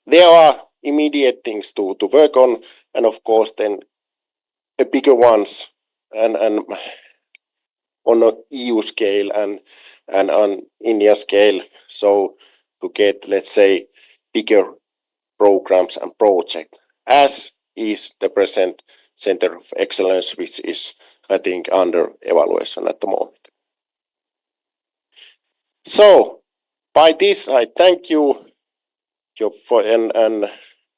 there are immediate things to work on, and of course then the bigger ones and on a EU scale and on India scale. So to get, let's say, bigger programs and projects, as is the present Center of Excellence, which is, I think, under evaluation at the moment. So by this, I thank you for and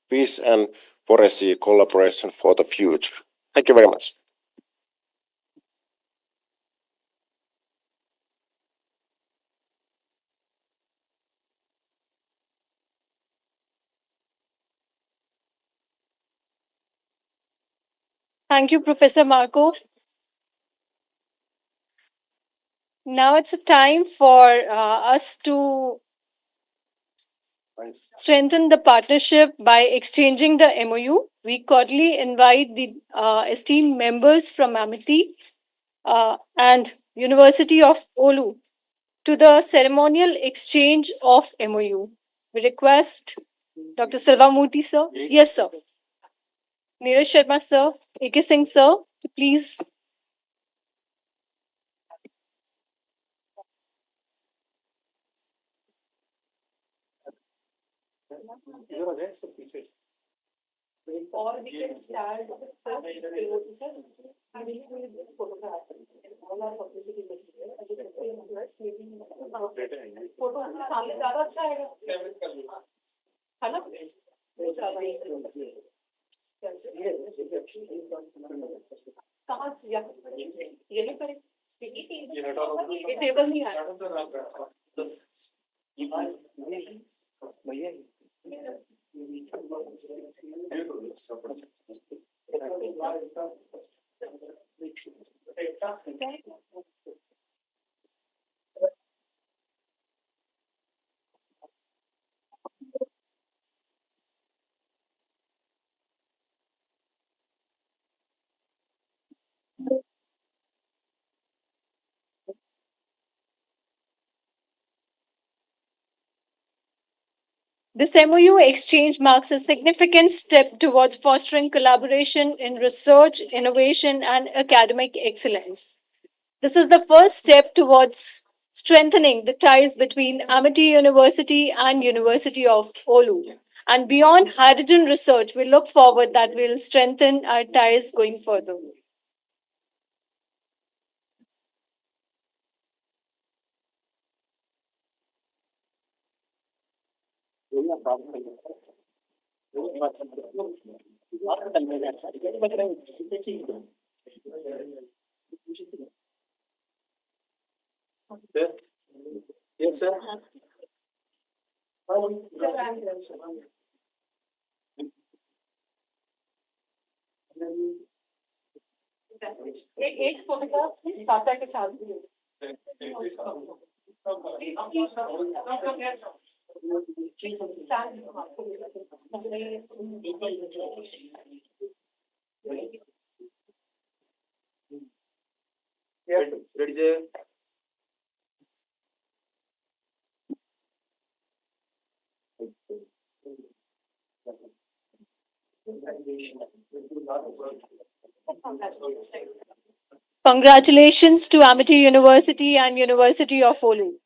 wish and foresee collaboration for the future. Thank you very much. Thank you, Professor Marco. Now it's a time for us to strengthen the partnership by exchanging the MOU. We cordially invite the esteemed members from Amity and University of OULU to the ceremonial exchange of MOU. We request Dr. Selvamurthy sir. Yes, sir. Neeraj Sharma sir, AK Singh sir, to please. Or we can start कहाँ से यही करें ये table नहीं आ This MOU exchange marks a significant step towards fostering collaboration in research, innovation, and academic excellence. This is the first step towards strengthening the ties between Amity University and University of OULU. And beyond hydrogen research, we look forward that we'll strengthen our ties going further. Yes, sir. एक photograph Tata के साथ Congratulations to Amity University and University of OULU.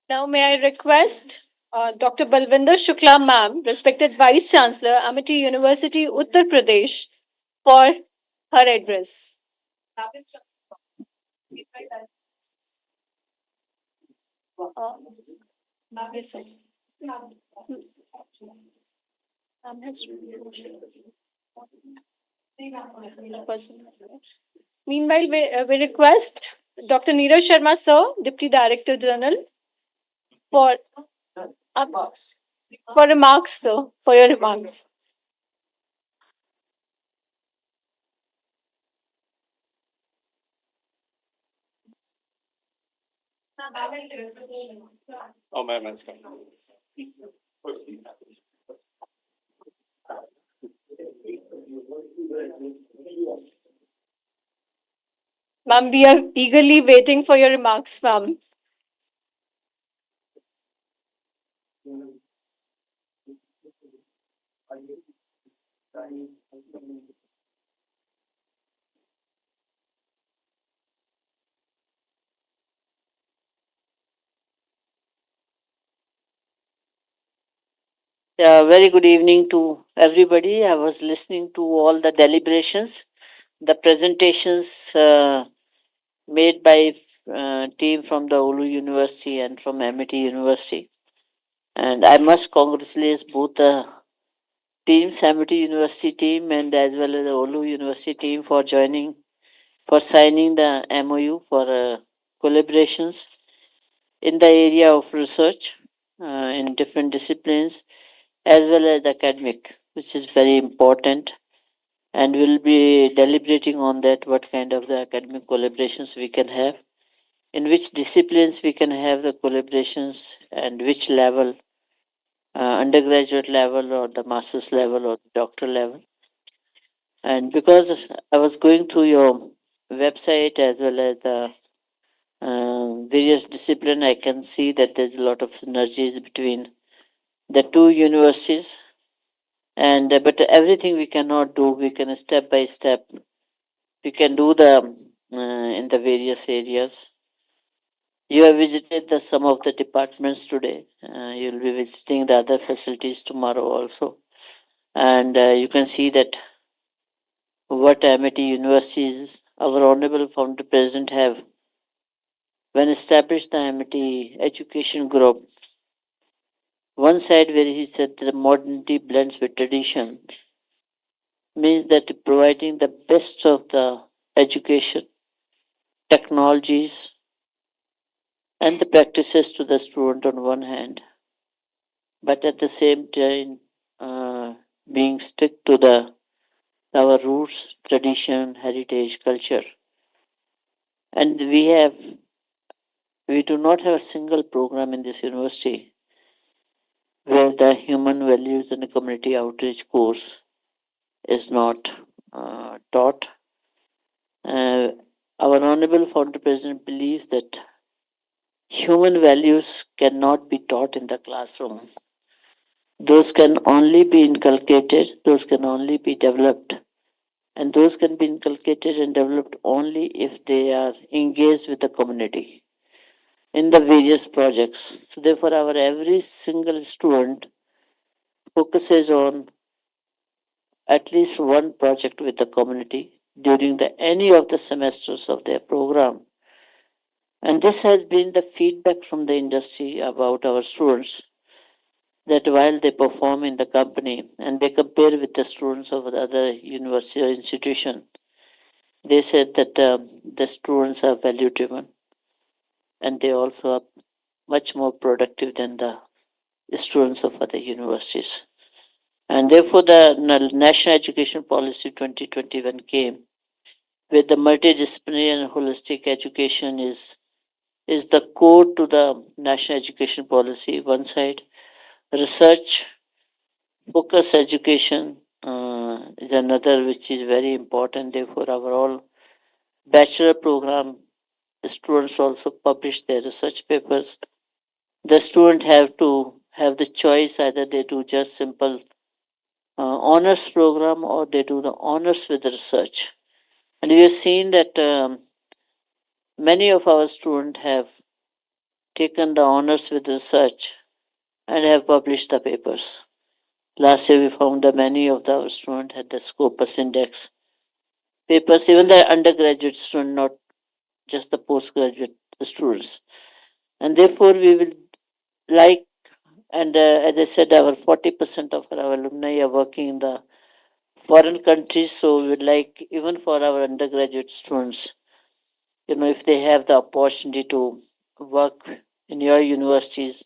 Now, may I request Dr. Balvinder Shukla ma'am, respected Vice Chancellor, Amity University, Uttar Pradesh, for her address. Yes, sir. Meanwhile, we request Dr. Neeraj Sharma sir, Deputy Director General, for remarks, sir, for your remarks. Oh, my mask. Ma'am, we are eagerly waiting for your remarks, ma'am. Very good evening to everybody. I was listening to all the deliberations, the presentations made by team from the OULU University and from MIT University. And I must congratulate both the teams, MIT University team and as well as the OULU University team for joining, for signing the MOU for collaborations in the area of research in different disciplines as well as academic, which is very important. And we'll be deliberating on that, what kind of the academic collaborations we can have, in which disciplines we can have the collaborations, and which level, undergraduate level or the master's level or the doctoral level. And because I was going through your website as well as the various discipline, I can see that there's a lot of synergies between the two universities. And but everything we cannot do, we can step by step. We can do the in the various areas. You have visited the some of the departments today. You'll be visiting the other facilities tomorrow also, and you can see that what MIT universities our honorable founder president have when established the MIT education group. One side where he said that modernity blends with tradition means that providing the best of the education, technologies, and the practices to the student on one hand, but at the same time being stick to the our roots, tradition, heritage, culture. And we do not have a single program in this university where the human values and the community outreach course is not taught. Our honorable founder president believes that human values cannot be taught in the classroom. Those can only be inculcated, those can only be developed, and those can be inculcated and developed only if they are engaged with the community in the various projects. So therefore, our every single student focuses on at least one project with the community during the any of the semesters of their program. And this has been the feedback from the industry about our students, that while they perform in the company and they compare with the students of the other university or institution, they said that the students are value driven and they also are much more productive than the students of other universities. And therefore, the National Education Policy 2021 came with the multidisciplinary and holistic education is the core to the national education policy. One side, research focus education is another which is very important. Therefore, our all bachelor program students also publish their research papers. The student have to have the choice, either they do just simple honors program or they do the honors with research. And we have seen that many of our students have taken the honors with research and have published the papers. Last year we found that many of our students had the Scopus Index papers, even the undergraduate student, not just the postgraduate students. And therefore we will like, and as I said, our 40% of our alumni are working in the foreign countries, so we would like, even for our undergraduate students, if they have the opportunity to work in your universities,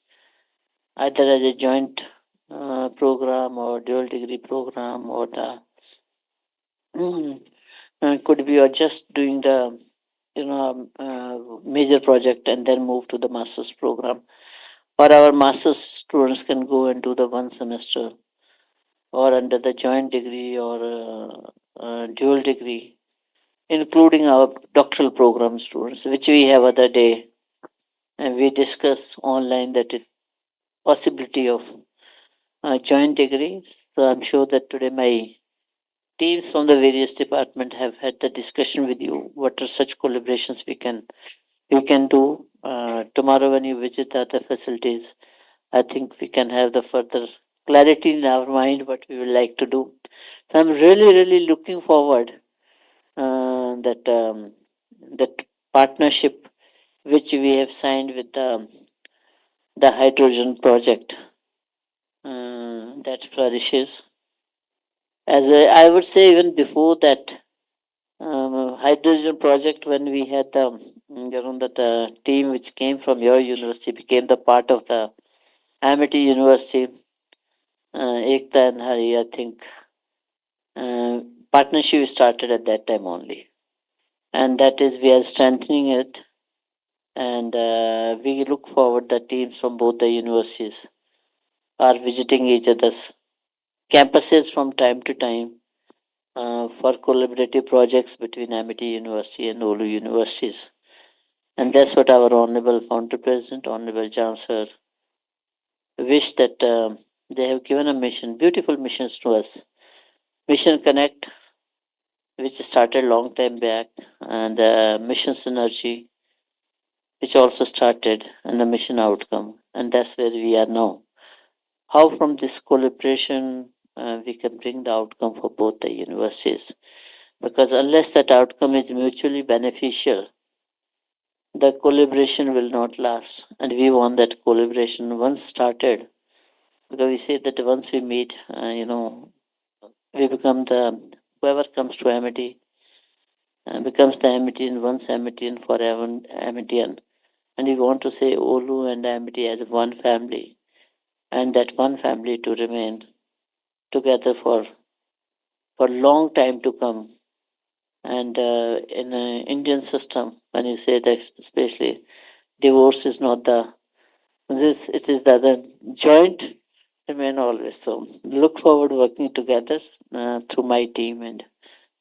either as a joint program or dual degree program, or the could be or just doing the major project and then move to the master's program. Or our master's students can go and do the 1 semester or under the joint degree or dual degree, including our doctoral program students, which we have other day. And we discussed online that it possibility of joint degrees. So I'm sure that today my teams from the various departments have had the discussion with you. What are such collaborations we can do tomorrow when you visit the other facilities? I think we can have the further clarity in our mind what we would like to do. So I'm really looking forward that partnership which we have signed with the hydrogen project that flourishes. As I would say, even before that hydrogen project, when we had the that team which came from your university became the part of the Amity University, Ekta and Hari, I think partnership started at that time only, and that is we are strengthening it, and we look forward the teams from both the universities are visiting each other's campuses from time to time for collaborative projects between Amity University and OULU universities. And that's what our Honorable Founder President, Honorable Chancellor, wish that they have given a mission, beautiful missions to us. Mission Connect, which started long time back, and Mission Synergy, which also started, and the mission outcome. And that's where we are now. How from this collaboration we can bring the outcome for both the universities. Because unless that outcome is mutually beneficial, the collaboration will not last. And we want that collaboration once started, because we say that once we meet, we become whoever comes to Amity becomes the Amitian, once Amitian, forever Amitian. And we want to say OULU and Amity as one family, and that one family to remain together for long time to come. And in an Indian system, when you say that, especially divorce is not it is the joint remain always. So look forward working together through my team and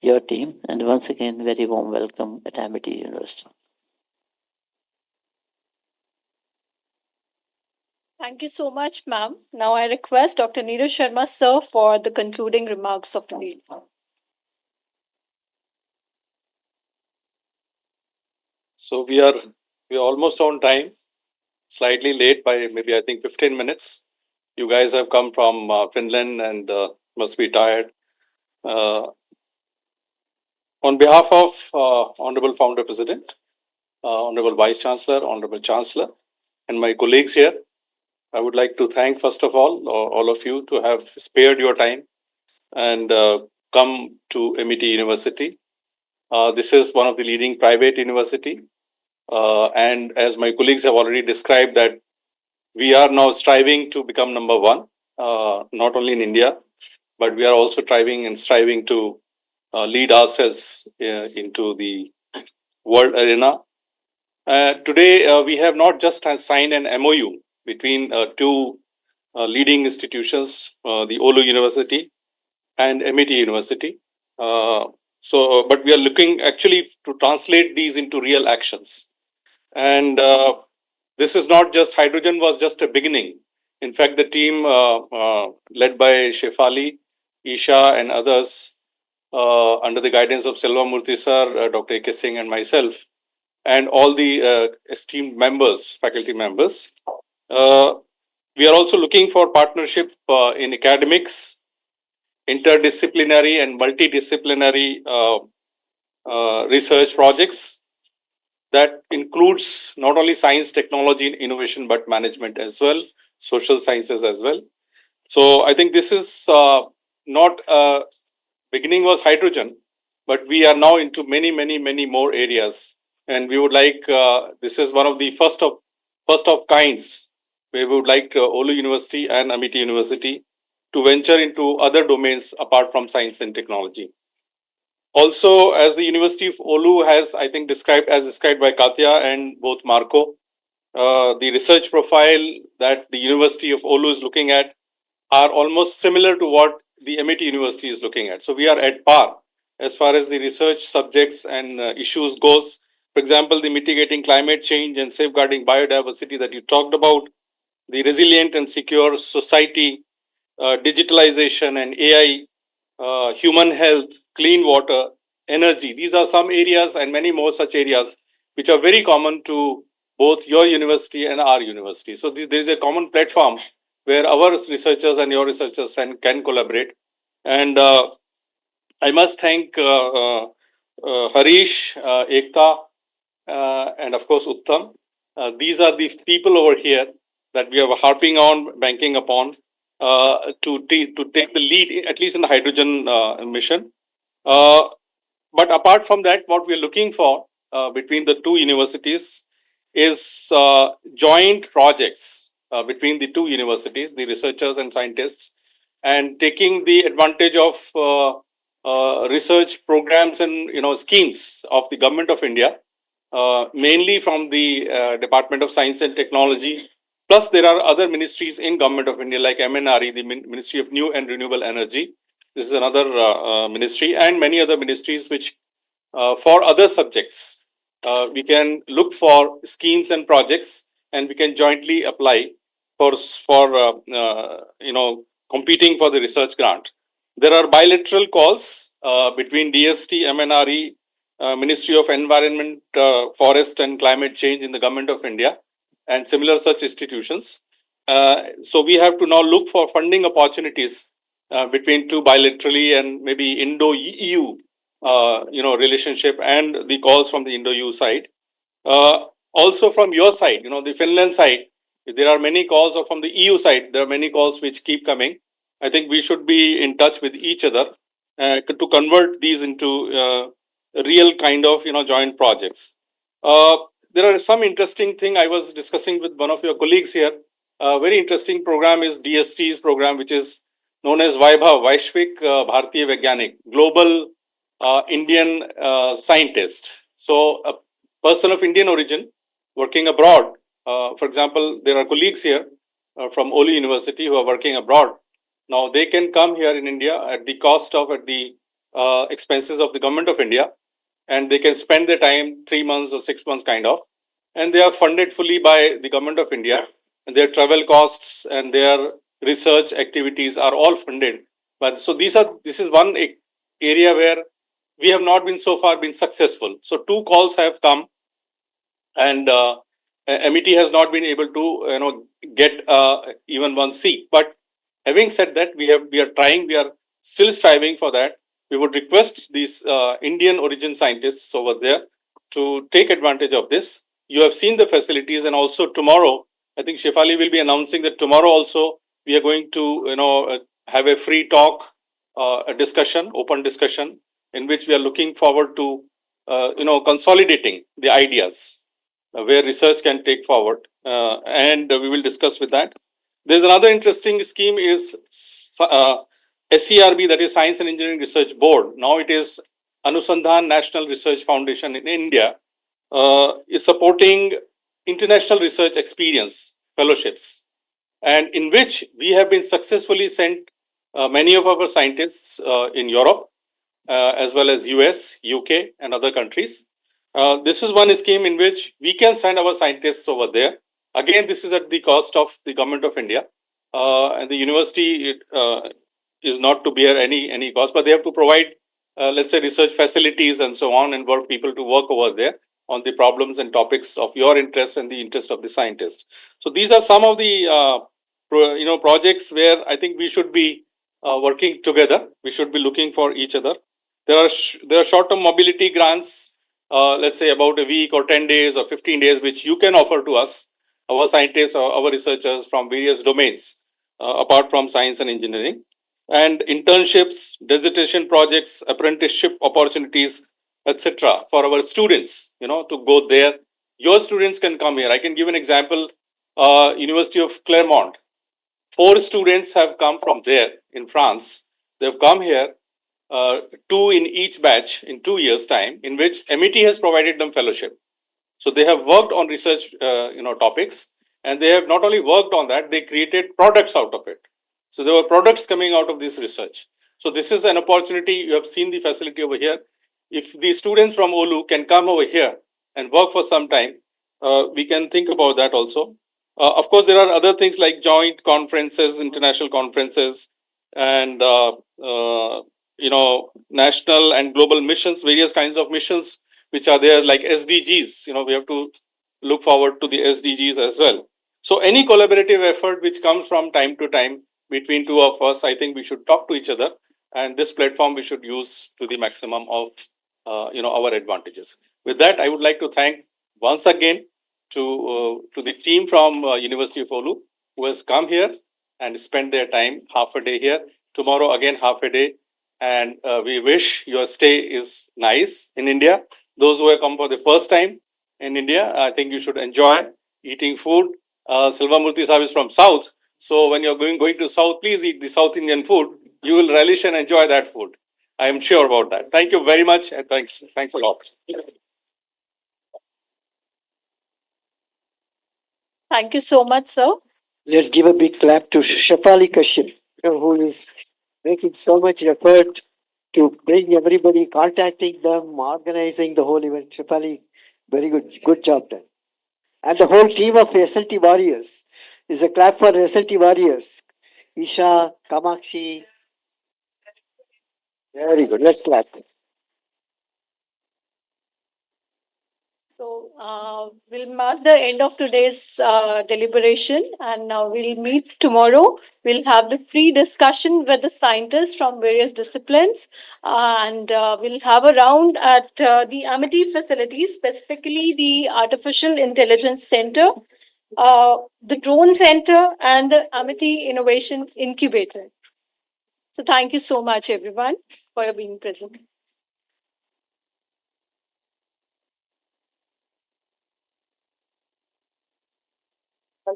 your team. And once again, very warm welcome at Amity University. Thank you so much, ma'am. Now I request Dr. Neeraj Sharma, sir, for the concluding remarks of the day. So we are almost on time, slightly late by maybe I think 15 minutes. You guys have come from Finland and must be tired. On behalf of Honorable Founder President, Honorable Vice Chancellor, Honorable Chancellor, and my colleagues here, I would like to thank first of all of you to have spared your time and come to Amity University. This is one of the leading private university. And as my colleagues have already described that we are now striving to become number one, not only in India, but we are also striving to lead ourselves into the world arena. Today, we have not just signed an MOU between two leading institutions, the OULU University and MIT University. But we are looking actually to translate these into real actions. And this is not just, hydrogen was just a beginning. In fact, the team led by Shefali, Isha and others under the guidance of Selvamurthy sir, Dr. A.K. Singh and myself, and all the esteemed members, faculty members. We are also looking for partnership in academics, interdisciplinary and multidisciplinary research projects that includes not only science, technology, and innovation, but management as well, social sciences as well. So I think this is not beginning was hydrogen, but we are now into many more areas. And we would like, this is one of the first of kinds, where we would like OULU University and Amity University to venture into other domains apart from science and technology. Also, as the University of OULU has, I think, described by Katya and both Marco, the research profile that the University of OULU is looking at are almost similar to what the MIT University is looking at. So we are at par as far as the research subjects and issues goes. For example, the mitigating climate change and safeguarding biodiversity that you talked about, the resilient and secure society, digitalization and AI, human health, clean water, energy. These are some areas and many more such areas which are very common to both your university and our university. So there is a common platform where our researchers and your researchers can collaborate. And I must thank Harish, Ekta, and of course Uttam. These are the people over here that we are harping on, banking upon to take the lead, at least in the hydrogen mission. But apart from that, what we are looking for between the two universities is joint projects between the two universities, the researchers and scientists, and taking the advantage of research programs and schemes of the government of India, mainly from the Department of Science and Technology. Plus, there are other ministries in government of India like MNRE, the Ministry of New and Renewable Energy. This is another ministry, and many other ministries which for other subjects we can look for schemes and projects, and we can jointly apply for competing for the research grant. There are bilateral calls between DST, MNRE, Ministry of Environment, Forest and Climate Change in the Government of India, and similar such institutions. So we have to now look for funding opportunities between two bilaterally and maybe Indo-EU relationship, and the calls from the Indo-EU side. Also from your side, the Finland side, there are many calls, or from the EU side, there are many calls which keep coming. I think we should be in touch with each other to convert these into real kind of joint projects. There are some interesting thing I was discussing with one of your colleagues here. A very interesting program is DST's program, which is known as Vaibhav, Vaishvik Bharatiya Vaigyanik, Global Indian Scientist. So a person of Indian origin working abroad. For example, there are colleagues here from OULU University who are working abroad. Now they can come here in India at the cost of, at the expenses of the government of India, and they can spend their time 3 months or 6 months kind of, and they are funded fully by the government of India, and their travel costs and their research activities are all funded. But so this is one area where we have not been so far been successful. So 2 calls have come, and MIT has not been able to get even 1 seat. But having said that, we are trying, we are still striving for that. We would request these Indian origin scientists over there to take advantage of this. You have seen the facilities, and also tomorrow, I think Shefali will be announcing that tomorrow also we are going to have a free talk, a discussion, open discussion, in which we are looking forward to consolidating the ideas where research can take forward, and we will discuss with that. There's another interesting scheme is SERB, that is Science and Engineering Research Board. Now it is Anusandhan National Research Foundation in India, is supporting international research experience fellowships, and in which we have been successfully sent many of our scientists in Europe, as well as US, UK, and other countries. This is one scheme in which we can send our scientists over there. Again, this is at the cost of the government of India, and the university is not to bear any cost, but they have to provide, let's say, research facilities and so on, and work people to work over there on the problems and topics of your interest and the interest of the scientists. So these are some of the projects where I think we should be working together. We should be looking for each other. There are short-term mobility grants, let's say about a week or 10 days or 15 days, which you can offer to us, our scientists or our researchers from various domains, apart from science and engineering, and internships, dissertation projects, apprenticeship opportunities, etc. for our students, to go there. Your students can come here. I can give an example. University of Clermont, 4 students have come from there in France. They've come here, two in each batch in 2 years' time, in which MET has provided them fellowship. So they have worked on research, topics, and they have not only worked on that, they created products out of it. So there were products coming out of this research. So this is an opportunity. You have seen the facility over here. If the students from OULU can come over here and work for some time, we can think about that also. Of course, there are other things like joint conferences, international conferences, and national and global missions, various kinds of missions which are there, like SDGs. We have to look forward to the SDGs as well. So any collaborative effort which comes from time to time between two of us, I think we should talk to each other, and this platform we should use to the maximum of our advantages. With that, I would like to thank once again to the team from University of OULU who has come here and spent their time half a day here. Tomorrow again half a day, and we wish your stay is nice in India. Those who have come for the first time in India, I think you should enjoy eating food. Silvamurthy Sahib is from South, so when you're going to South, please eat the South Indian food. You will relish and enjoy that food. I am sure about that. Thank you very much, and thanks a lot. Thank you so much, sir. Let's give a big clap to Shafali Kashyap, who is making so much effort to bring everybody, contacting them, organizing the whole event. Shafali, very good job done. And the whole team of SLT warriors. Is a clap for SLT warriors. Isha, Kamakshi. Very good. Let's clap. So we'll mark the end of today's deliberation, and now we'll meet tomorrow. We'll have the free discussion with the scientists from various disciplines, and we'll have a round at the Amity facilities, specifically the Artificial Intelligence Center, the Drone Center, and the Amity Innovation Incubator. So thank you so much, everyone, for being present. So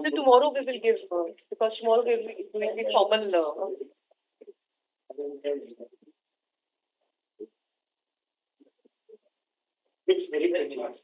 tomorrow we will give, because tomorrow we will be formal. It's very good.